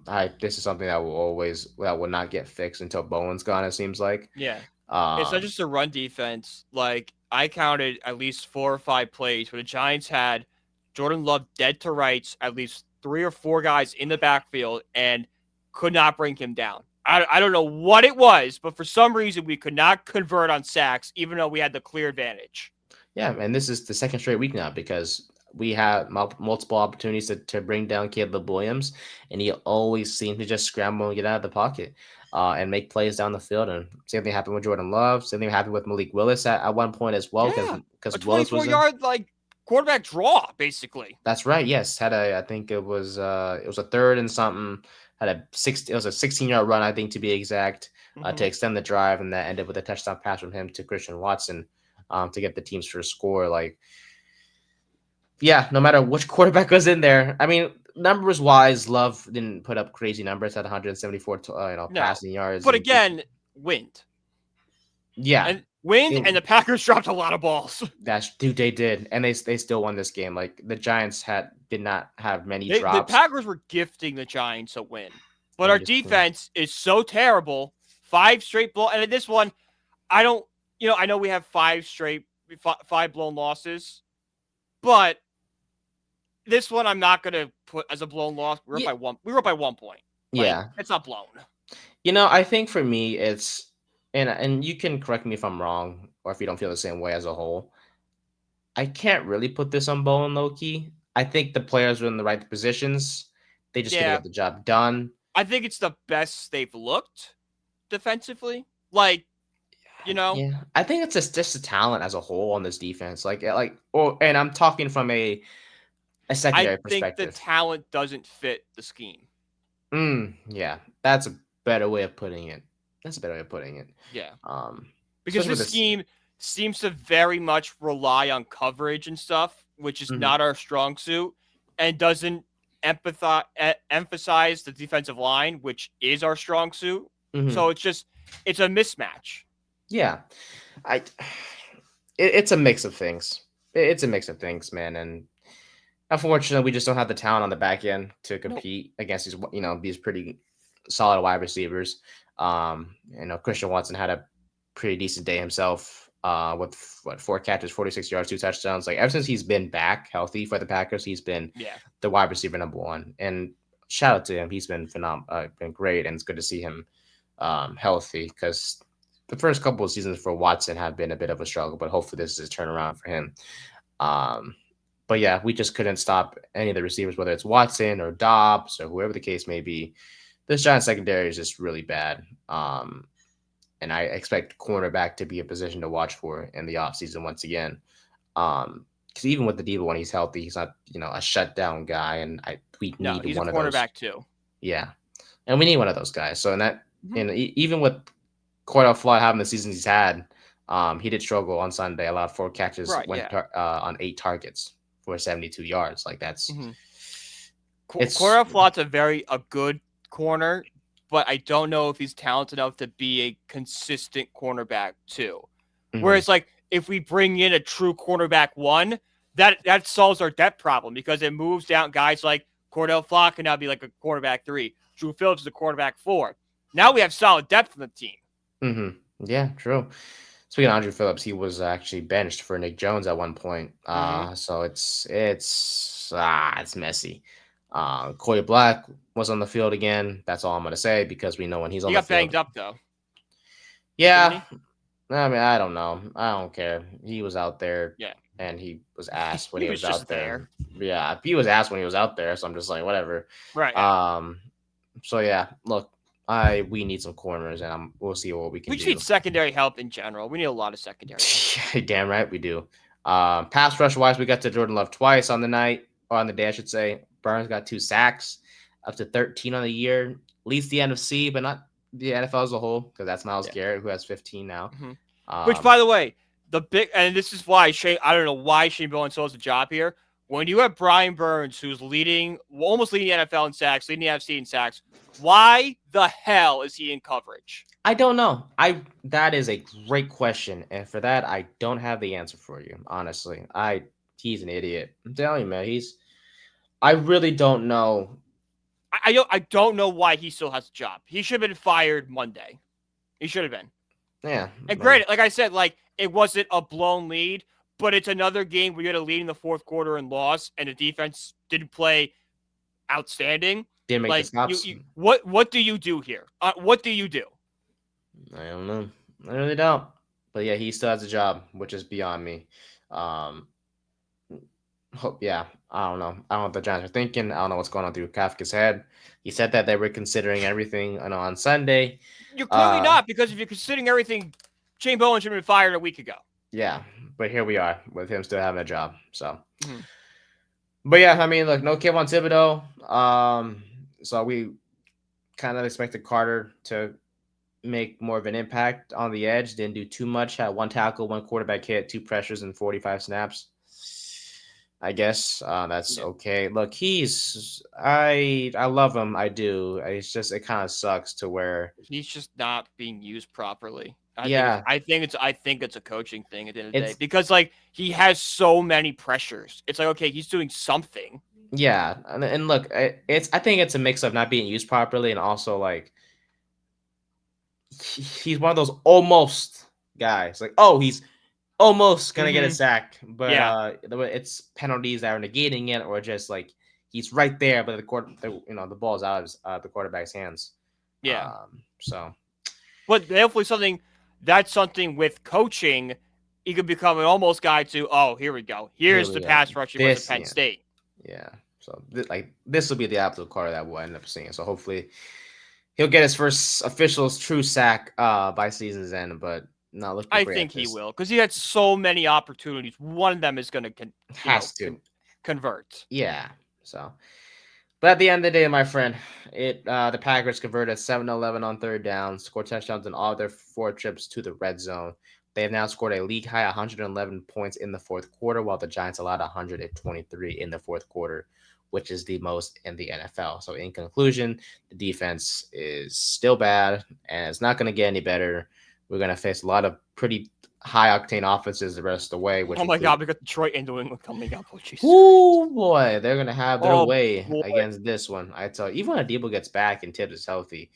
This is something that will not get fixed until Bowen's gone. It seems like. Yeah. It's not Um, just a run defense. Like I counted at least 4 or 5 plays where the Giants had Jordan Love dead to rights, at least 3 or 4 guys in the backfield, and could not bring him down. I don't know what it was, but for some reason we could not convert on sacks, even though we had the clear advantage. Yeah, and this is the second straight week now because we had multiple opportunities to bring down Caleb Williams, and he always seemed to just scramble and get out of the pocket and make plays down the field. And same thing happened with Jordan Love. Same thing happened with Malik Willis at one point as well Yeah, because a Willis was in. 24-yard quarterback draw, basically. That's right. Yes, I think it was a third and something. It was a 16-yard run, I think, to be exact, to extend the drive, and that ended with a touchdown pass from him to Christian Watson, to get the team's first score. Like, yeah, no matter which quarterback was in there, I mean, numbers wise, Love didn't put up crazy numbers at 174, No, passing yards. but again, wind. Yeah, And and the Packers dropped a lot of balls. dude, they did, and they still won this game. Like the Giants did not have many The drops. Packers were gifting the Giants a win, but our defense is so terrible. 5 straight blow, and in this one, I don't. I know we have 5 blown losses, but this one I'm not gonna put as a blown loss. We were up by 1 point. Yeah, it's not blown. I think for me it's. And you can correct me if I'm wrong, or if you don't feel the same way as a whole. I can't really put this on Bo and Loki. I think the players are in the right positions. They just couldn't get the job done. I think it's the best they've looked defensively. Yeah, I think it's just a talent as a whole on this defense. And I'm talking from a secondary perspective. I think the talent doesn't fit the scheme. Yeah, that's a better way of putting it. Yeah. Because the scheme seems to very much rely on coverage and stuff, which is not our strong suit, and doesn't emphasize the defensive line, which is our strong suit. So it's a mismatch. Yeah. It's a mix of things. It's a mix of things, man. And unfortunately, we just don't have the talent on the back end to compete against these pretty solid wide receivers. Christian Watson had a pretty decent day himself, with 4 catches, 46 yards, 2 touchdowns. Like ever since he's been back healthy for the Packers, he's been the wide receiver number 1. And shout out to him. He's been phenomenal, been great. And it's good to see him healthy, because the first couple of seasons for Watson have been a bit of a struggle, but hopefully this is a turnaround for him. But yeah, we just couldn't stop any of the receivers, whether it's Watson or Dobbs or whoever the case may be. This Giants secondary is just really bad. And I expect cornerback to be a position to watch for in the offseason once again. Because even with the Daboll, when he's healthy, he's not, a shutdown guy. And we need he's one a of those. cornerback too. Yeah. And we need one of those guys. So even with Cordell Flott having the seasons he's had, he did struggle on Sunday. Allowed 4 catches on 8 targets for 72 yards. Like that's Cordell Flott's a good corner, but I don't know if he's talented enough to be a consistent cornerback too. Whereas if we bring in a true cornerback 1, that solves our depth problem, because it moves down guys like Cordell Flott can now be like a quarterback 3. Drew Phillips is a quarterback 4. Now we have solid depth in the team. Yeah, true. Speaking of Andrew Phillips, he was actually benched for Nick Jones at one point. So it's messy. Corey Black was on the field again. That's all I'm going to say, because we know when he's on the field. He got banged up, though. Yeah. I mean, I don't know. I don't care. He was out there. Yeah. And he was asked when he was out there. there. Yeah. He was asked when he was out there. So I'm just like, whatever. Right. So, yeah, look, we need some corners, and we'll see what we can do. We just need secondary help in general. We need a lot of secondary help. Damn right we do. Pass rush-wise, we got to Jordan Love twice on the night, or on the day, I should say. Burns got 2 sacks, up to 13 on the year. Leads the NFC, but not the NFL as a whole, because that's Myles Garrett, who has 15 now. Which, by the way, and this is why I don't know why Shane Bowen still has a job here. When you have Brian Burns, who's almost leading the NFL in sacks, leading the NFC in sacks, why the hell is he in coverage? I don't know. That is a great question, and for that, I don't have the answer for you. Honestly, he's an idiot. I'm telling you, man. I really don't know. I don't know why he still has a job. He should have been fired Monday. He should have been. Yeah. And granted, like I said, it wasn't a blown lead, but it's another game where you had a lead in the fourth quarter and lost, and the defense didn't play outstanding. Didn't make the Like stops. what do you do here? What do you do? I don't know. I really don't. But yeah, he still has a job, which is beyond me. Um, yeah, I don't know. I don't know what the Giants are thinking. I don't know what's going on through Kafka's head. He said that they were considering everything, on Sunday. You're clearly Uh, not, because if you're considering everything, Shane Bowen should have been fired a week ago. yeah, but here we are with him still having a job. So, Mm-hmm. but yeah, I mean, look, no Kayvon Thibodeau. So we kind of expected Carter to make more of an impact on the edge. Didn't do too much. Had one tackle, one quarterback hit, two pressures, and 45 snaps. I guess that's Yeah. okay. Look, I love him. I do. It's just it kind of sucks to where He's just not being used properly. yeah, I think it's a coaching thing at the end of the day, it's because like he has so many pressures. It's like, okay, he's doing something. yeah, and look, I think it's a mix of not being used properly and also like he's one of those almost guys. Like, oh, he's almost gonna get a Mm-hmm. sack, but Yeah, it's penalties that are negating it, or just like he's right there, but the ball's out of the quarterback's hands. yeah. So But hopefully that's something with coaching, he could become an almost guy to, oh, here we go. here Here's we the go. pass rushing versus This, Penn yeah, State. yeah. So this will be the absolute Carter that we'll end up seeing. So hopefully he'll get his first official true sack by season's end, but not looking I great think at he this. will, because he had so many opportunities. One of them is going to, Has to, convert. yeah. So, but at the end of the day, my friend, the Packers converted 7-11 on third down, scored touchdowns in all their 4 trips to the red zone. They have now scored a league high 111 points in the fourth quarter, while the Giants allowed 123 in the fourth quarter, which is the most in the NFL. So, in conclusion, the defense is still bad and it's not going to get any better. We're going to face a lot of pretty high octane offenses the rest of the way, which Oh my include God, we got Detroit and New England coming up. Oh, Jesus. oh boy, they're gonna have their Oh, way boy. against this one. I tell you, even when Debo gets back and Tibbs is healthy,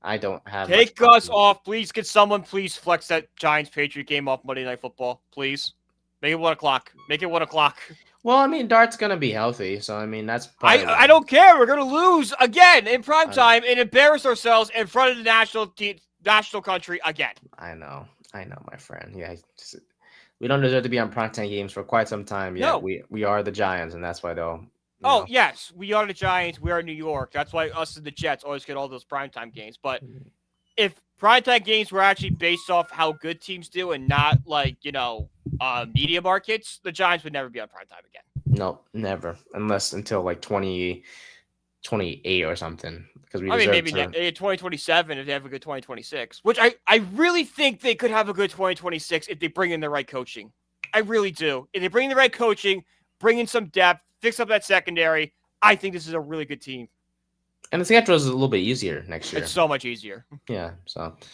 I don't have much Take us confidence. off. Please, can someone please flex that Giants-Patriot game off Monday Night Football? Please. Make it 1 o'clock. Make it 1 o'clock. Well, I mean, Dart's gonna be healthy, so I mean that's probably I don't care. We're gonna lose again in prime I, time and embarrass ourselves in front of the national country again. I know, my friend. Yeah, we don't deserve to be on primetime games for quite some time yet. No. We are the Giants, and that's why they'll. Oh yes, we are the Giants. We are New York. That's why us and the Jets always get all those primetime games. But if primetime games were actually based off how good teams do and not like media markets, the Giants would never be on primetime again. No, never, until like 2028 or something, because we I mean, deserve maybe to. 2027 if they have a good 2026, which I really think they could have a good 2026 if they bring in the right coaching. I really do. If they bring in the right coaching, bring in some depth, fix up that secondary, I think this is a really good team. And the schedule is a little bit easier next year. It's so much easier. Yeah, so. It's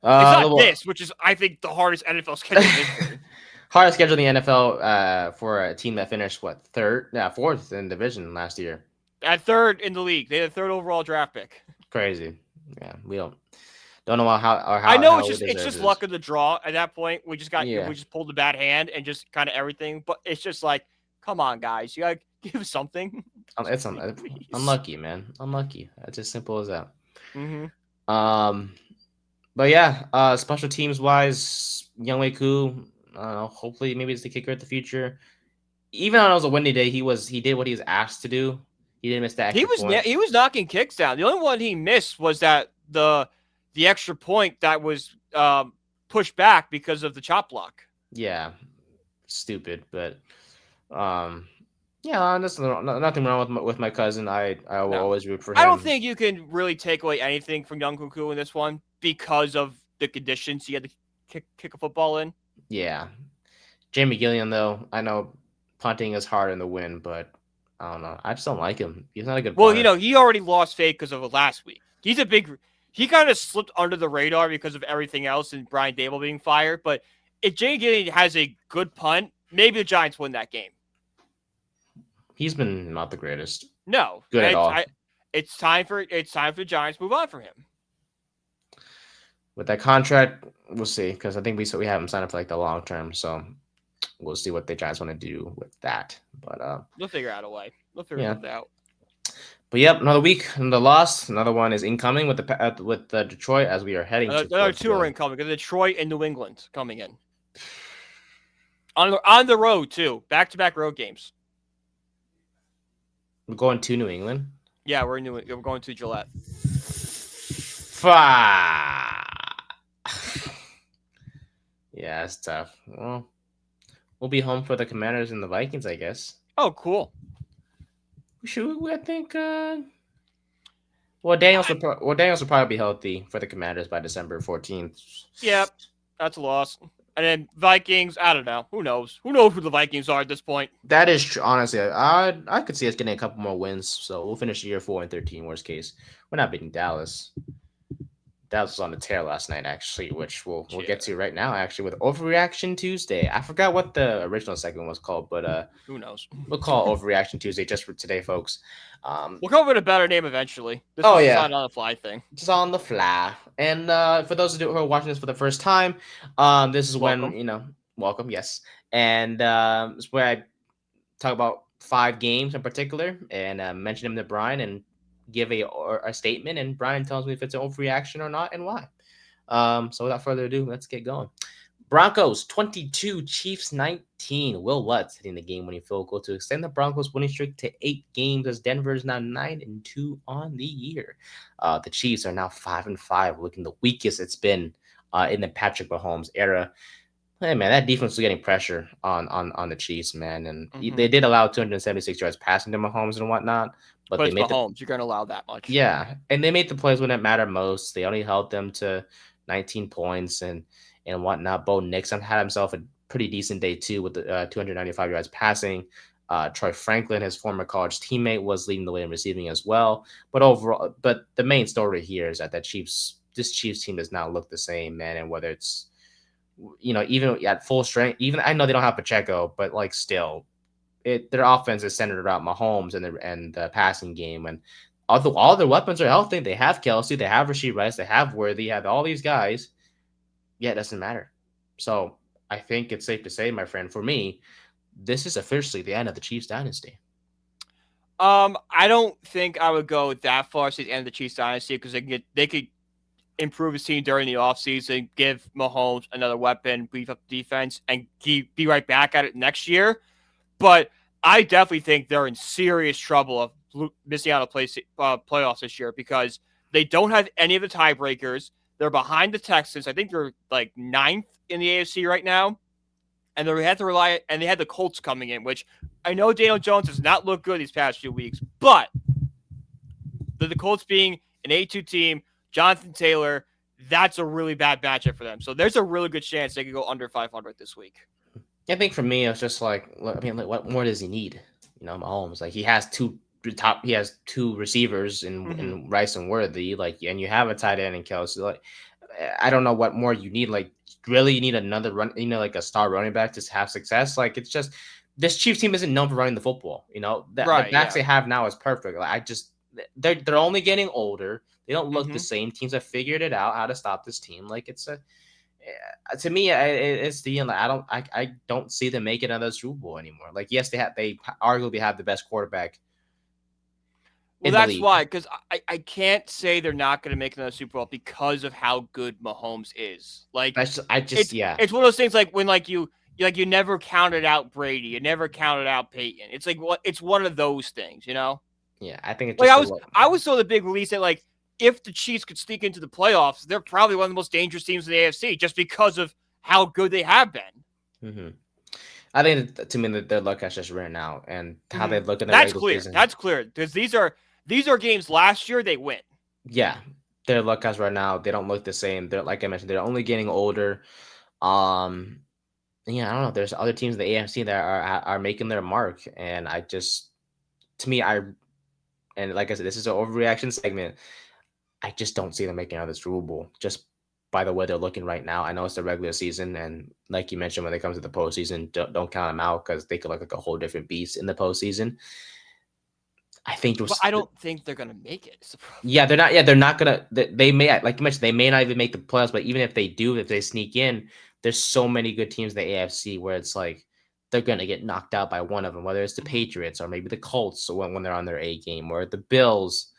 not this, which is, I think, the hardest NFL schedule in history. Hardest schedule in the NFL for a team that finished fourth in division last year. At third in the league, they had a third overall draft pick. Crazy. Yeah, we don't know how. I know how it's just luck of the draw. At that point, we just pulled the bad hand and just kind of everything. But it's just like, come on, guys, you gotta give something. It's unlucky, man. Unlucky. It's as simple as that. Mm-hmm. But yeah, special teams wise, Younghoe Koo. Hopefully, maybe it's the kicker at the future. Even though it was a windy day, he did what he was asked to do. He didn't miss that. He was knocking kicks down. The only one he missed was that the extra point that was pushed back because of the chop block. Yeah, stupid, but yeah, there's nothing wrong with my cousin. I will always root for him. I don't think you can really take away anything from Younghoe Koo in this one because of the conditions he had to kick a football in. Yeah, Jamie Gilliam though, I know punting is hard in the wind, but I don't know. I just don't like him. He's not a good punter. Well, he already lost faith because of it last week. He kind of slipped under the radar because of everything else and Brian Daboll being fired. But if Jamie Gilliam has a good punt, maybe the Giants win that game. He's been not the greatest. No, good at all. It's time for the Giants to move on from him. With that contract, we'll see, because I think we have him signed up for like the long term. So we'll see what the Giants want to do with that. But They'll figure out a way. They'll figure yeah. something out. But yep, another week, another loss. Another one is incoming with the Detroit as we are heading Another towards two are the. incoming. Detroit and New England coming in on the road too. Back-to-back road games. We're going to New England. Yeah, we're going to Gillette. Yeah, it's tough. Well, we'll be home for the Commanders and the Vikings, I guess. Oh, cool. I think. Daniels will probably be healthy for the Commanders by December 14th. Yep, that's a loss. And then Vikings, I don't know. Who knows? Who knows who the Vikings are at this point? That is true. Honestly, I could see us getting a couple more wins. So we'll finish the year 4-13. Worst case, we're not beating Dallas. Dallas was on the tear last night, actually, which we'll get to right now. Actually, with Overreaction Tuesday, I forgot what the original segment was called, but who knows? We'll call it Overreaction Tuesday just for today, folks. We'll come up with a better name eventually. This is just on the fly thing. Just on the fly. And for those who are watching this for the first time, this is welcome. when welcome, yes, and it's where I talk about 5 games in particular and mention them to Brian and give a statement, and Brian tells me if it's an overreaction or not and why. So without further ado, let's get going. Broncos 22, Chiefs 19. Will Lutz hitting the game-winning field goal to extend the Broncos' winning streak to 8 games as Denver is now 9-2 on the year. The Chiefs are now 5-5, looking the weakest it's been in the Patrick Mahomes era. Hey man, that defense was getting pressure on the Chiefs, man, and they did allow 276 yards passing to Mahomes and whatnot. But they made Mahomes, you're going to allow that much. Yeah, and they made the plays when it mattered most. They only held them to 19 points and whatnot. Bo Nixon had himself a pretty decent day too with the 295 yards passing. Troy Franklin, his former college teammate, was leading the way in receiving as well. But the main story here is that this Chiefs team does not look the same, man. And whether it's even at full strength, even I know they don't have Pacheco, but like still, their offense is centered around Mahomes and the passing game. And all their weapons are healthy. They have Kelsey, they have Rashid Rice, they have Worthy, they have all these guys. Yeah, it doesn't matter. So I think it's safe to say, my friend, for me, this is officially the end of the Chiefs dynasty. I don't think I would go that far to the end of the Chiefs dynasty because they could improve his team during the offseason, give Mahomes another weapon, beef up the defense, and be right back at it next year. But I definitely think they're in serious trouble of missing out on playoffs this year because they don't have any of the tiebreakers. They're behind the Texans. I think they're like 9th in the AFC right now. And they had the Colts coming in, which I know Daniel Jones does not look good these past few weeks, but the Colts being an 8-2 team, Jonathan Taylor, that's a really bad matchup for them. So there's a really good chance they could go under 500 this week. I think for me, it's just like, what more does he need? Mahomes, like he has two receivers in Rice and Worthy, and you have a tight end in Kelsey. Like, I don't know what more you need. Like, really, you need another run, like a star running back to have success. Like, it's just this Chiefs team isn't known for running the football. The backs they have now is perfect. Like, they're only getting older. They don't look the same. Teams have figured it out how to stop this team. Like, to me, it's the end. I don't see them making another Super Bowl anymore. Like, yes, they arguably have the best quarterback. Well, that's why, because I can't say they're not going to make another Super Bowl because of how good Mahomes is. Like, it's one of those things like when you never counted out Brady, you never counted out Peyton. It's like it's one of those things, Yeah, I think it's like I was so the big release that like if the Chiefs could sneak into the playoffs, they're probably one of the most dangerous teams in the AFC just because of how good they have been. Mm-hmm. I think to me that their luck has just ran out, and how they look at the regular season. That's clear because these are games last year they win. Yeah, their luck has run out. They don't look the same. They're like I mentioned, they're only getting older. I don't know. There's other teams in the AFC that are making their mark, and like I said, this is an overreaction segment. I just don't see them making another Super Bowl just by the way they're looking right now. I know it's the regular season, and like you mentioned, when they come to the postseason, don't count them out because they could look like a whole different beast in the postseason. I don't think they're gonna make it. Yeah, they're not. Yeah, they're not gonna. They may, like you mentioned, they may not even make the playoffs. But even if they do, if they sneak in, there's so many good teams in the AFC where it's like they're going to get knocked out by one of them, whether it's the Patriots or maybe the Colts when they're on their A game, or the Bills,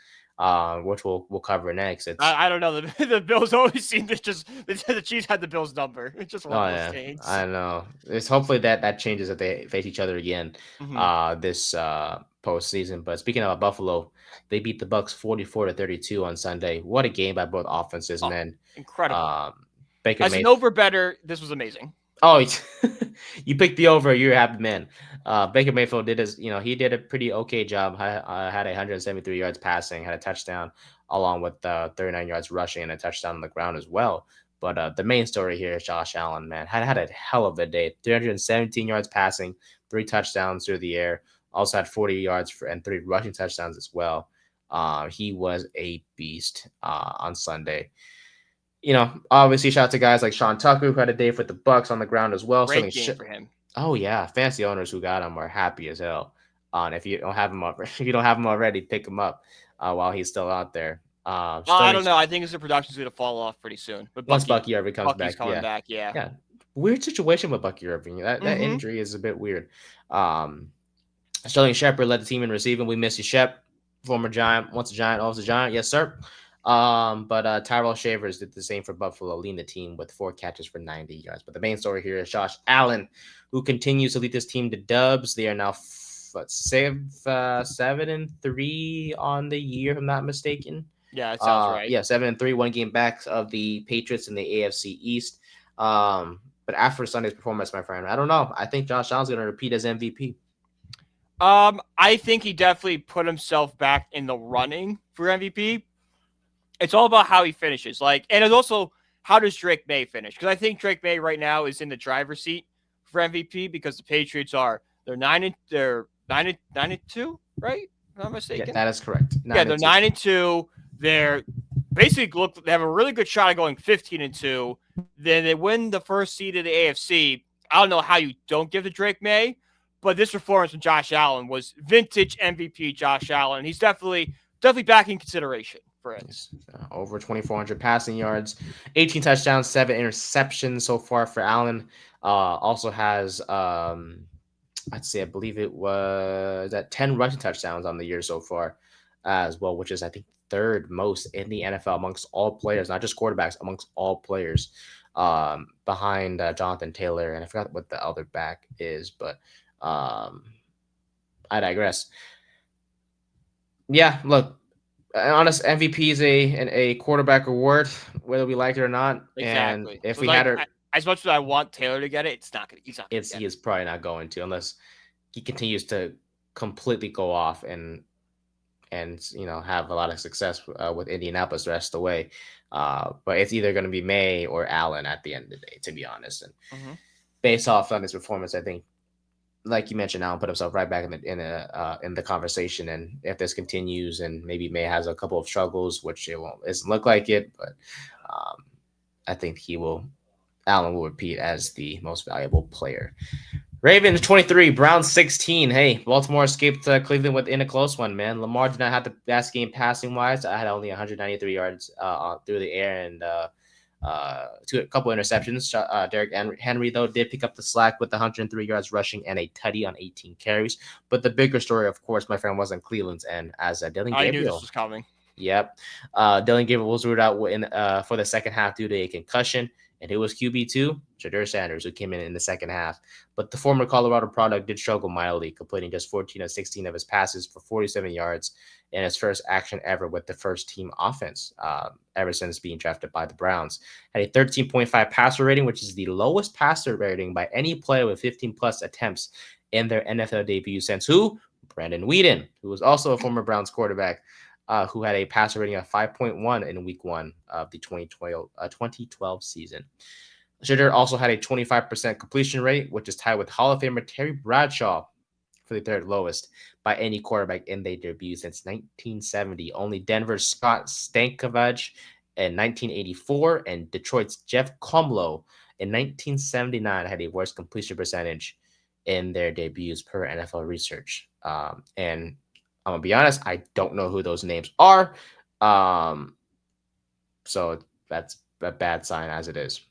which we'll cover next. It's I don't know. The Bills always seem to just the Chiefs had the Bills number. It's just one oh of those yeah, things. I know. It's hopefully that changes if they face each other again Hmm. this postseason. But speaking of Buffalo, they beat the Bucks 44-32 on Sunday. What a game by both offenses, Oh, man. incredible! Um, Baker As an Mayfield. over better, this was amazing. Oh, you picked the over. You're a happy man. Baker Mayfield did his, he did a pretty okay job. Had 173 yards passing, had a touchdown, along with 39 yards rushing and a touchdown on the ground as well. But the main story here is Josh Allen, man, had a hell of a day. 317 yards passing, 3 touchdowns through the air. Also had 40 yards and 3 rushing touchdowns as well. He was a beast on Sunday. Obviously shout out to guys like Sean Tucker who had a day for the Bucks on the ground as well. Great game for him. Oh yeah, fancy owners who got him are happy as hell. And if you don't have him up, if you don't have him already, pick him up while he's still out there. I Sterling don't know. I think the production's going to fall off pretty soon. But Once Bucky Irving comes Bucky's back, coming yeah, back. Yeah. yeah. Weird situation with Bucky Irving. That Mm-hmm. injury is a bit weird. Um, Sterling Shepard led the team in receiving. We miss you, Shep. Former Giant, once a Giant, always a Giant. Yes, sir. But Tyrell Shavers did the same for Buffalo, leading the team with 4 catches for 90 yards. But the main story here is Josh Allen, who continues to lead this team to dubs. They are now 7-3 on the year, if I'm not mistaken. Yeah, that sounds right. Yeah, 7-3, 1 game back of the Patriots in the AFC East. But after Sunday's performance, my friend, I don't know. I think Josh Allen's going to repeat as MVP. I think he definitely put himself back in the running for MVP. It's all about how he finishes. And it's also how does Drake May finish? Because I think Drake May right now is in the driver's seat for MVP because the Patriots they're 9-2, right? If I'm not mistaken. Yeah, that is correct. Yeah, they're 9-2. They're basically they have a really good shot at going 15-2. Then they win the first seed of the AFC. I don't know how you don't give to Drake May, but this performance from Josh Allen was vintage MVP Josh Allen. He's definitely back in consideration for it. Over 2,400 passing yards, 18 touchdowns, 7 interceptions so far for Allen. Also has, I'd say, I believe it was at 10 rushing touchdowns on the year so far as well, which is, I think, third most in the NFL amongst all players, not just quarterbacks, amongst all players, behind Jonathan Taylor. And I forgot what the other back is, but I digress. Yeah, look, honest MVP is a quarterback award, whether we like it or not. Exactly. And if we had her, as much as I want Taylor to get it, it's not gonna. He's not. he is probably not going to unless he continues to completely go off and have a lot of success with Indianapolis the rest of the way. But it's either going to be May or Allen at the end of the day, to be honest. And based off on his performance, I think, like you mentioned, Allen put himself right back in the conversation. And if this continues, and maybe May has a couple of struggles, which it doesn't look like it, but I think Allen will repeat as the most valuable player. Ravens 23, Browns 16. Hey, Baltimore escaped Cleveland within a close one, man. Lamar did not have the best game passing wise. I had only 193 yards through the air and a couple interceptions. Derrick Henry, though, did pick up the slack with 103 yards rushing and a tutty on 18 carries. But the bigger story, of course, my friend, wasn't Cleveland's end, as Dylan Gabriel. I knew this was coming. Yep. Dylan Gabriel was ruled out for the second half due to a concussion. And it was QB2, Shadur Sanders, who came in the second half. But the former Colorado product did struggle mightily, completing just 14 of 16 of his passes for 47 yards in his first action ever with the first team offense ever since being drafted by the Browns. Had a 13.5 passer rating, which is the lowest passer rating by any player with 15-plus attempts in their NFL debut since who? Brandon Weeden, who was also a former Browns quarterback. Who had a passer rating of 5.1 in week 1 of the 2012 season. Shadur also had a 25% completion rate, which is tied with Hall of Famer Terry Bradshaw for the third lowest by any quarterback in their debut since 1970. Only Denver's Scott Stankovic in 1984 and Detroit's Jeff Comlow in 1979 had a worse completion percentage in their debuts per NFL research. And I'm going to be honest, I don't know who those names are. So that's a bad sign as it is.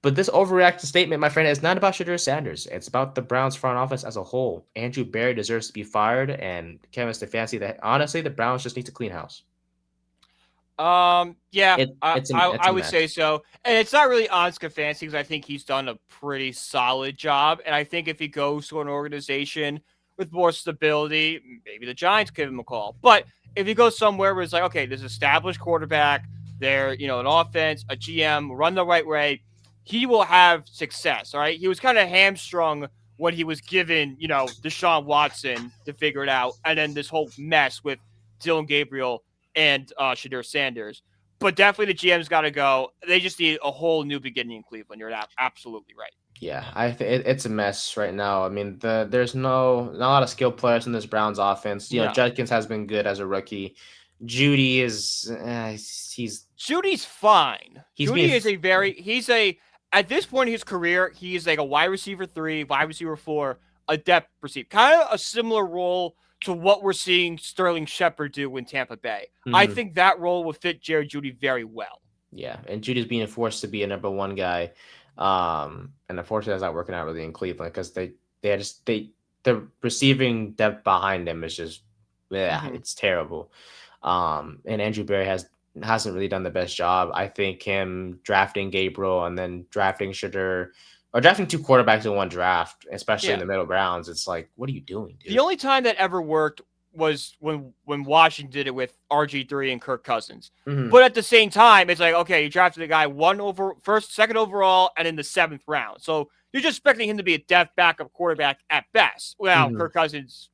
But this overreaction statement, my friend, is not about Shadur Sanders. It's about the Browns front office as a whole. Andrew Berry deserves to be fired, and Kevin Stefanski. That honestly, the Browns just need to clean house. Yeah, It's I a would say mess. so. And it's not really on Stefanski because I think he's done a pretty solid job. And I think if he goes to an organization with more stability, maybe the Giants give him a call. But if he goes somewhere where it's like, okay, there's established quarterback, there, an offense, a GM, run the right way, he will have success. All right. He was kind of hamstrung when he was given, Deshaun Watson to figure it out. And then this whole mess with Dylan Gabriel and Shadur Sanders. But definitely the GM's got to go. They just need a whole new beginning in Cleveland. You're absolutely right. Yeah, it's a mess right now. I mean, there's not a lot of skilled players in this Browns offense. No. Judkins has been good as a rookie. Judy is Judy's fine. he's being Judy is at this point in his career, he's like a wide receiver 3, wide receiver 4, a depth receiver. Kind of a similar role to what we're seeing Sterling Shepard do in Tampa Bay. I Mhm. think that role would fit Jerry Judy very well. Yeah, and Judy's being forced to be a number one guy. And unfortunately, that's not working out really in Cleveland because the receiving depth behind him is just, yeah, Mm-hmm. it's terrible. And Andrew Berry hasn't really done the best job. I think him drafting Gabriel and then drafting Shadur or drafting 2 quarterbacks in one draft, especially in Yeah. the middle rounds, it's like, what are you doing, The dude? only time that ever worked was when Washington did it with RG3 and Kirk Cousins. Hmm. But at the same time, it's like, okay, you drafted the guy second overall, and in the 7th round. So you're just expecting him to be a depth backup quarterback at best. Well, Hmm. Kirk Cousins,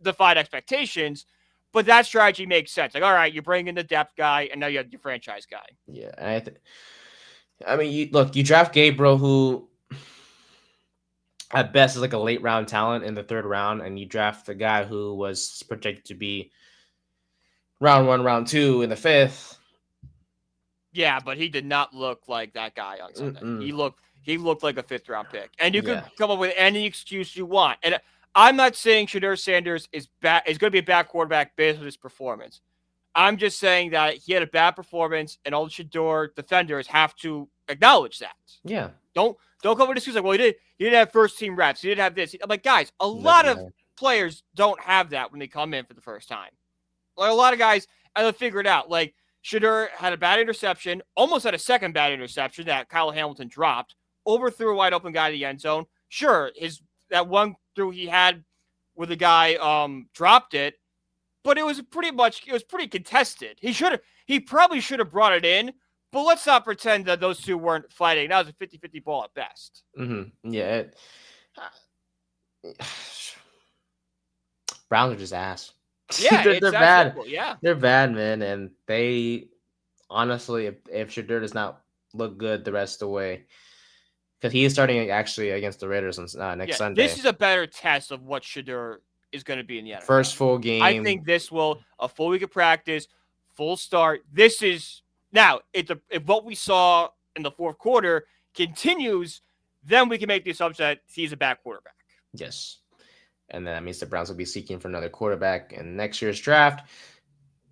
defied expectations, but that strategy makes sense. Like, all right, you bring in the depth guy, and now you have your franchise guy. Yeah, and I mean, you draft Gabriel, who at best is like a late round talent in the 3rd round, and you draft the guy who was projected to be round 1, round 2 in the 5th. Yeah, but he did not look like that guy on Sunday. Mm-mm. He looked like a 5th round pick. And you could Yeah, come up with any excuse you want. And I'm not saying Shadur Sanders is going to be a bad quarterback based on his performance. I'm just saying that he had a bad performance, and all the Shadur defenders have to acknowledge that. yeah, Don't come with excuses like, well, he didn't have first team reps. He didn't have this. I'm like, guys, a lot doesn't of matter. players don't have that when they come in for the first time. Like a lot of guys, and they'll figure it out. Like Shadur had a bad interception, almost had a second bad interception that Kyle Hamilton dropped, overthrew a wide open guy in the end zone. Sure, that one through he had where the guy dropped it, but it was pretty contested. He probably should have brought it in, but let's not pretend that those two weren't fighting. That was a 50-50 ball at best. Yeah, Browns are just ass. Yeah, they're it's they're that bad. simple. Yeah. They're bad, man, and they honestly, if Shadur does not look good the rest of the way, because he is starting actually against the Raiders on next Yeah, this Sunday, is a better test of what Shadur is going to be in the NFL. first full I game. think this will a full week of practice, full start. This is now if what we saw in the 4th quarter continues, then we can make the assumption that he's a bad quarterback. Yes, and then that means the Browns will be seeking for another quarterback in next year's draft.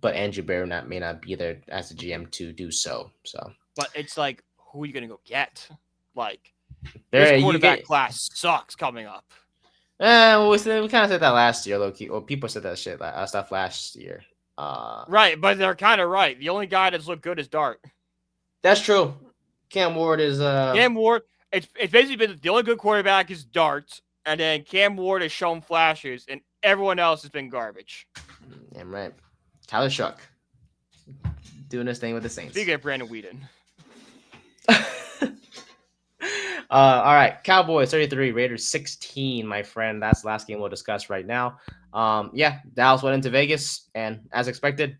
But Andrew Berry may not be there as a GM to do so. So But it's like, who are you going to go get? Like this there you quarterback get. class sucks coming up. Well, we kind of said that last year, low key. Well, people said that stuff last year. Right, but they're kind of right. The only guy that's looked good is Dart. That's true. Cam Ward is Cam Ward, it's basically been the only good quarterback is Dart, and then Cam Ward has shown flashes, and everyone else has been garbage. damn right. Tyler Shuck doing his thing with the Saints. Speaking of Brandon Whedon. All right, Cowboys 33, Raiders 16, my friend. That's the last game we'll discuss right now. Yeah, Dallas went into Vegas, and as expected,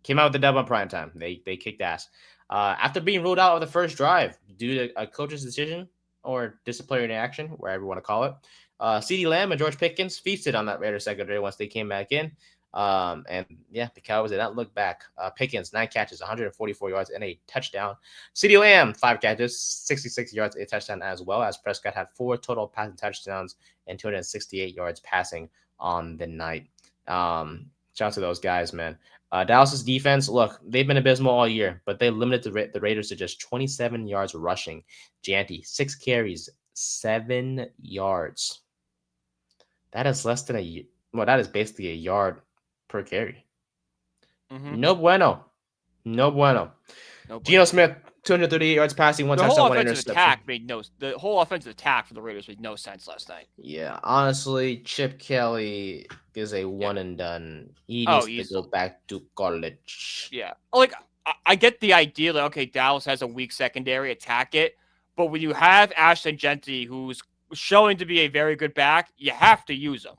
came out with the dub on prime time. They kicked ass. After being ruled out of the first drive due to a coach's decision or disciplinary action, wherever you want to call it, CeeDee Lamb and George Pickens feasted on that Raiders secondary once they came back in. And yeah, the Cowboys did not look back. Pickens, 9 catches, 144 yards, and a touchdown. CeeDee Lamb, 5 catches, 66 yards, a touchdown as well, as Prescott had 4 total passing touchdowns and 268 yards passing on the night. Shout out to those guys, man. Dallas's defense, look, they've been abysmal all year, but they limited the Raiders to just 27 yards rushing. Janty, 6 carries, 7 yards. That is less than well, that is basically a yard per carry. Mm-hmm. No bueno. No bueno. No Geno bueno. Smith, 238 yards passing, one The whole touchdown, one offensive interception. attack the whole offensive attack for the Raiders made no sense last night. Yeah, honestly, Chip Kelly is a Yeah. one and done. He Oh, needs to go easily. back to college. Yeah. Like I get the idea that okay, Dallas has a weak secondary, attack it. But when you have Ashton Genty, who's showing to be a very good back, you have to use him.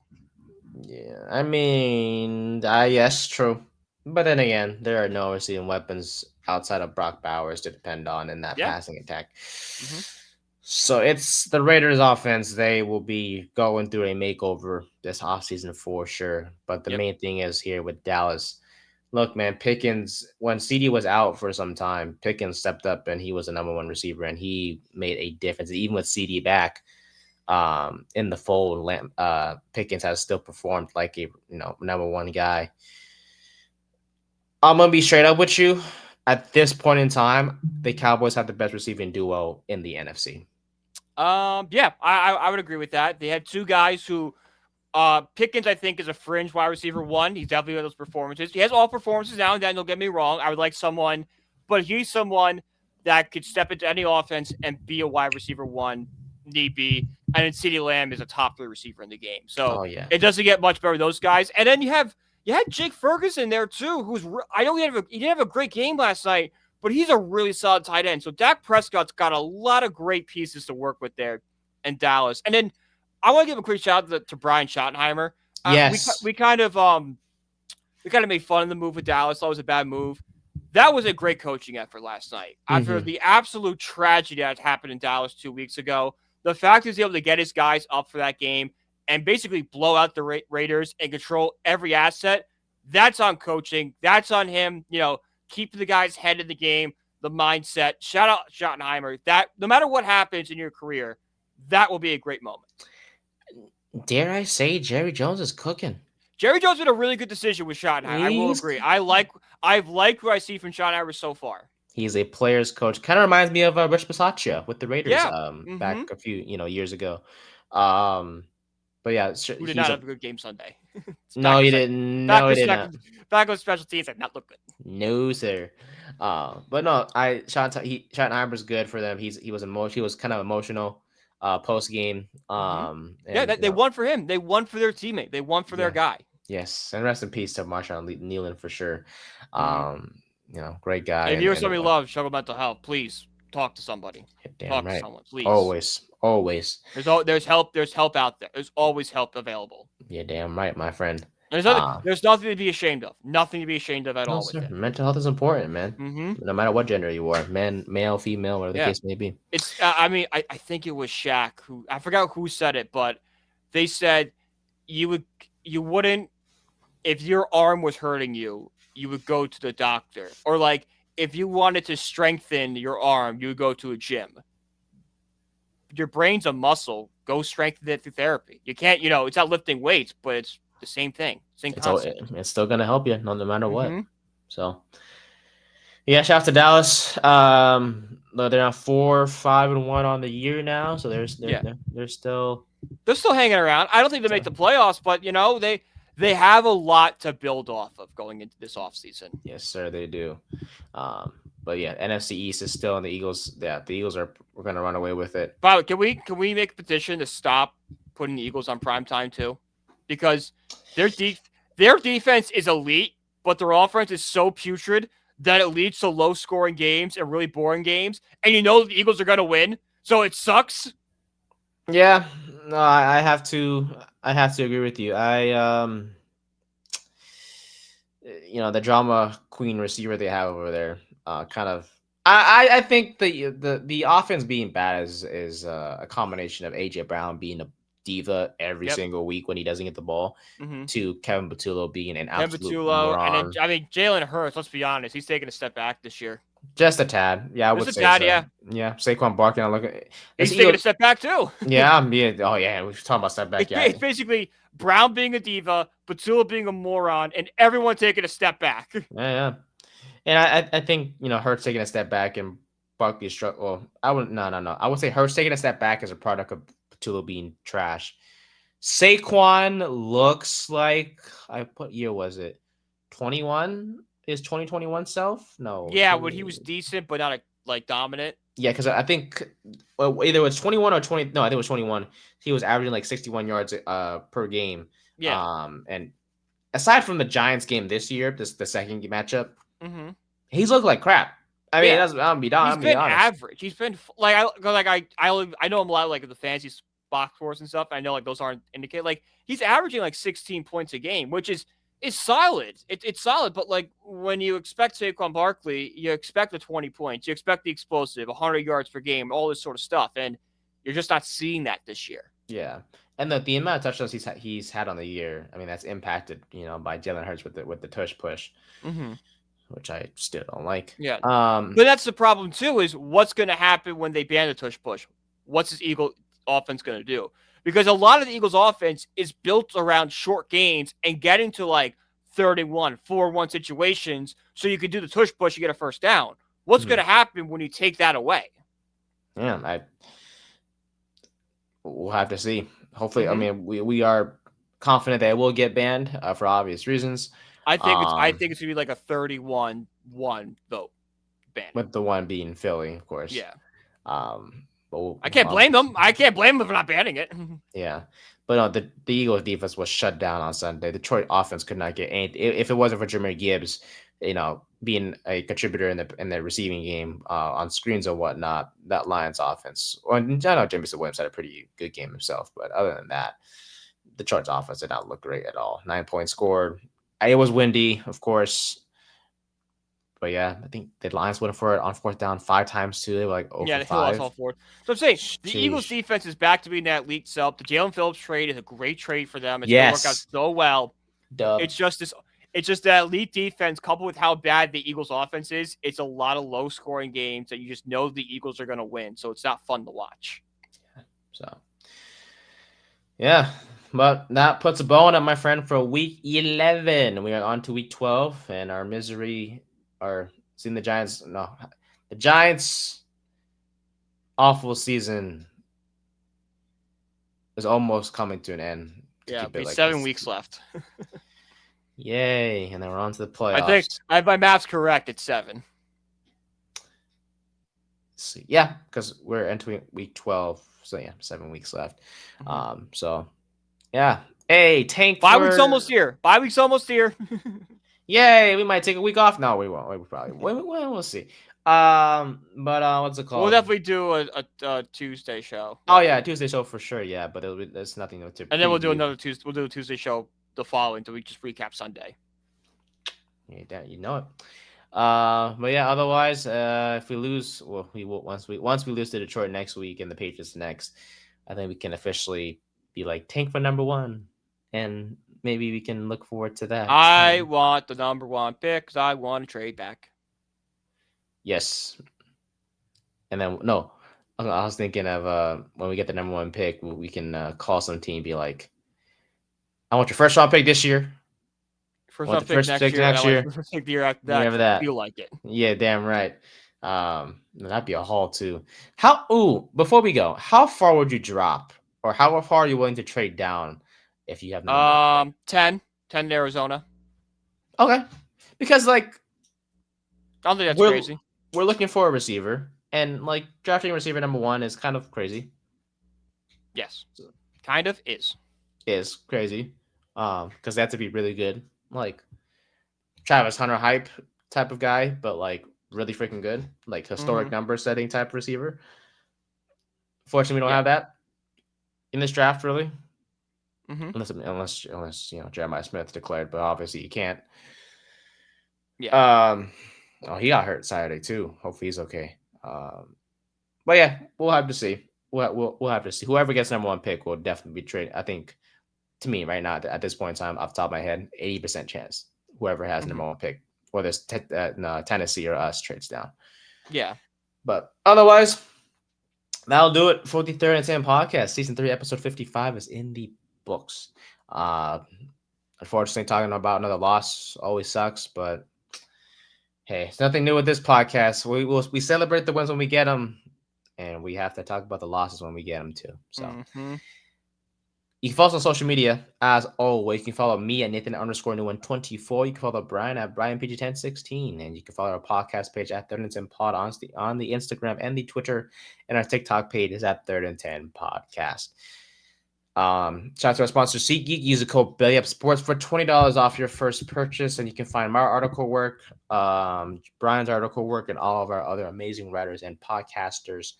Yeah, I mean, yes, true. But then again, there are no receiving weapons outside of Brock Bowers to depend on in that Yeah. passing attack. Mm-hmm. So it's the Raiders offense. They will be going through a makeover this offseason for sure. But the Yep. main thing is here with Dallas. Look, man, Pickens, when CD was out for some time, Pickens stepped up and he was the number one receiver and he made a difference. Even with CD back in the fold, Pickens has still performed like a number one guy. I'm gonna be straight up with you. At this point in time, the Cowboys have the best receiving duo in the NFC. Yeah, I would agree with that. They had two guys who Pickens, I think, is a fringe wide receiver one. He's definitely one of those performances. He has all performances now and then. Don't get me wrong. I would like someone, but he's someone that could step into any offense and be a wide receiver one, need be. And then CeeDee Lamb is a top 3 receiver in the game. So Oh yeah, it doesn't get much better with those guys. And then you had Jake Ferguson there too, who's I know he didn't have a great game last night, but he's a really solid tight end. So Dak Prescott's got a lot of great pieces to work with there in Dallas. And then I want to give a quick shout out to Brian Schottenheimer. yes. We kind of made fun of the move with Dallas. That was a bad move. That was a great coaching effort last night. After Mm-hmm. the absolute tragedy that happened in Dallas 2 weeks ago, the fact he was able to get his guys up for that game and basically blow out the Raiders and control every asset, that's on coaching. That's on him, keeping the guys' head in the game, the mindset. Shout out Schottenheimer. That no matter what happens in your career, that will be a great moment. Dare I say, Jerry Jones is cooking. Jerry Jones made a really good decision with Schottenheimer. I will agree. I've liked what I see from Schottenheimer so far. He's a player's coach. Kind of reminds me of Rich Bisaccia with the Raiders. Yeah. Mm-hmm. Back a few years ago. But yeah, Who did he's not a have a good game Sunday? no, he didn't. No, he did not. Back on special teams, did not look good. No, sir. But no, Schottenheimer's good for them. He was kind of emotional post game. Yeah, they won for him. They won for their teammate. They won for their guy. Yes, and rest in peace to Marshawn Nealon for sure. Great guy. And if you're somebody who loves struggle mental health, please talk to somebody. Talk to someone, please. Always. There's help. There's help out there. There's always help available. Yeah, damn right, my friend. There's nothing to be ashamed of. Nothing to be ashamed of at all with it. Mental health is important, man. Mm-hmm. No matter what gender you are, male, female, whatever the case may be. It's. I think it was Shaq who I forgot who said it, but they said you wouldn't if your arm was hurting you, you would go to the doctor, or like if you wanted to strengthen your arm, you would go to a gym. Your brain's a muscle. Go strengthen it through therapy. You can't, it's not lifting weights, but it's the same thing. Same concept. It's still gonna help you, no matter what. So, yeah, shout out to Dallas. They're on 4-5-1 on the year now, so they're still hanging around. I don't think they make the playoffs, but they have a lot to build off of going into this offseason. Yes, sir, they do. But yeah, NFC East is still on the Eagles. Yeah, the Eagles we're gonna run away with it. But can we make a petition to stop putting the Eagles on primetime too? Because their defense is elite, but their offense is so putrid that it leads to low scoring games and really boring games. And the Eagles are gonna win, so it sucks. Yeah, no, I have to agree with you. The drama queen receiver they have over there, kind of. I think the offense being bad is a combination of AJ Brown being a diva every single week when he doesn't get the ball, to Kevin Patullo being an absolute moron. And then, Jalen Hurts. Let's be honest, he's taking a step back this year. Just a tad. Yeah, I Just would a say tad, so. yeah. Yeah, Saquon Barkley. I look at this He's taking a Eagles. step back too. Yeah, I'm being. Oh yeah, we were talking about step back. Yeah, It's basically Brown being a diva, Batua being a moron, and everyone taking a step back. yeah. And I think Hurts taking a step back and Barkley struck. Well, I would no. I would say Hurts taking a step back as a product of Patullo being trash. Saquon looks like what year was it? 21 is 2021 self? No, Yeah, when he was 20. decent but not like dominant. Yeah, because I think either it was 21 or 20. No, I think it was 21. He was averaging like 61 yards per game. Yeah. And aside from the Giants game this year, the second matchup, Mm-hmm. he's looked like crap. I mean, Yeah. He's I'm be been honest. average. He's been I know him a lot like the fantasy box scores and stuff. I know like those aren't indicated. Like he's averaging like 16 points a game, which is solid. It's solid, but like when you expect Saquon Barkley, you expect the 20 points, you expect the explosive, 100 yards per game, all this sort of stuff, and you're just not seeing that this year. Yeah, and the amount of touchdowns he's had on the year, I mean, that's impacted by Jalen Hurts with the tush push, Mm-hmm. which I still don't like. Yeah, but that's the problem too. Is what's going to happen when they ban the tush push? What's this Eagle offense going to do? Because a lot of the Eagles' offense is built around short gains and getting to like 31, 4-1 situations, so you can do the tush push, you get a first down. What's going to happen when you take that away? Yeah, we'll have to see. Hopefully, I mean, we are confident that it will get banned for obvious reasons. I think it's going to be like a 31-1 vote ban. With the one being Philly, of course. Yeah. But I can't blame them. I can't blame them for not banning it. Yeah. But no, the Eagles defense was shut down on Sunday. The Detroit offense could not get anything. If it wasn't for Jahmyr Gibbs, being a contributor in the receiving game on screens or whatnot, that Lions offense. Well, I know Jameis Winston had a pretty good game himself, but other than that, Detroit's offense did not look great at all. 9 points scored. It was windy, of course. But yeah, I think the Lions went for it on fourth down 5 times too. They were like, oh, yeah, for they lost 5. all 4. So I'm saying the Eagles defense is back to being that elite self. The Jalen Phillips trade is a great trade for them. It's going to work out so well. Dub. It's just that elite defense coupled with how bad the Eagles offense is. It's a lot of low scoring games that you just know the Eagles are going to win. So it's not fun to watch. So, yeah, but that puts a bow on it, my friend, for week 11. We are on to week 12, and our misery are seeing the Giants. No, the Giants' awful season is almost coming to an end. Yeah, be like 7 weeks left. Yay, and then we're on to the playoffs. I think my math's correct. It's 7. See. Yeah, because we're entering week 12. So, yeah, 7 weeks left. So, yeah. Hey, Tank. 5 weeks almost here. 5 weeks almost here. Yay, we might take a week off. No, we won't. We probably we'll see. But what's it called? We'll definitely do a Tuesday show. Oh yeah, Tuesday show for sure. Yeah, but there's nothing to. And then we'll do another Tuesday. We'll do a Tuesday show the following, so we just recap Sunday. Yeah, you know it. But yeah, otherwise, if we lose, well, we will once we lose to Detroit next week and the Patriots next, I think we can officially be like tank for number 1, and maybe we can look forward to that. I want the number 1 pick because I want to trade back. Yes. And then no, I was thinking of when we get the number 1 pick, we can call some team and be like, I want your first round pick this year. First round pick next year. First pick the year after that. Whatever that. I feel like it. Yeah, damn right. That'd be a haul too. Before we go, how far would you drop, or how far are you willing to trade down if you have number 10 in Arizona. Okay, because like I don't think that's crazy. We're looking for a receiver, and like drafting a receiver number 1 is kind of crazy. Yes, kind of is crazy. Because they have to be really good, like Travis Hunter hype type of guy, but like really freaking good, like historic number setting type receiver. Fortunately, we don't have that in this draft, really. Unless Jeremiah Smith declared, but obviously you can't. Yeah. He got hurt Saturday too. Hopefully he's okay. But yeah, we'll have to see. We'll have to see. Whoever gets number 1 pick will definitely be traded. I think, to me right now at this point in time, off the top of my head, 80% chance whoever has number 1 pick, whether it's Tennessee or us, trades down. Yeah. But otherwise, that'll do it for the Third and 10 podcast. Season 3, episode 55 is in the books. Uh, Unfortunately, talking about another loss always sucks, but hey, it's nothing new with this podcast. We celebrate the wins when we get them, and we have to talk about the losses when we get them too. So Mm-hmm. you can follow us on social media as always. You can follow me at Nathan_New124. You can follow Brian at BrianPG1016, and you can follow our podcast page at Third and 10 Pod on the Instagram and the Twitter, and our TikTok page is at Third and 10 Podcast. Shout out to our sponsor SeatGeek. Use the code BellyUpSports for $20 off your first purchase, and you can find my article work, Brian's article work, and all of our other amazing writers and podcasters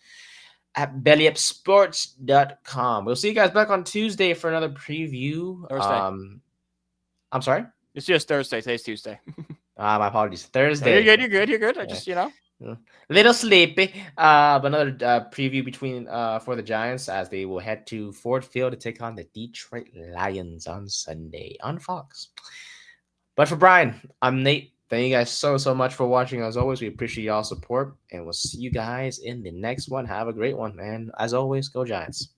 at bellyupsports.com. We'll see you guys back on Tuesday for another preview. Thursday. I'm sorry. It's just Thursday. Today's Tuesday. My apologies. No, Thursday. you're good. You're good. You're good. I just, Little sleepy. But another preview between for the Giants as they will head to Ford Field to take on the Detroit Lions on Sunday on Fox. But for Brian, I'm Nate. Thank you guys so much for watching. As always, we appreciate y'all support, and we'll see you guys in the next one. Have a great one, and as always, go Giants.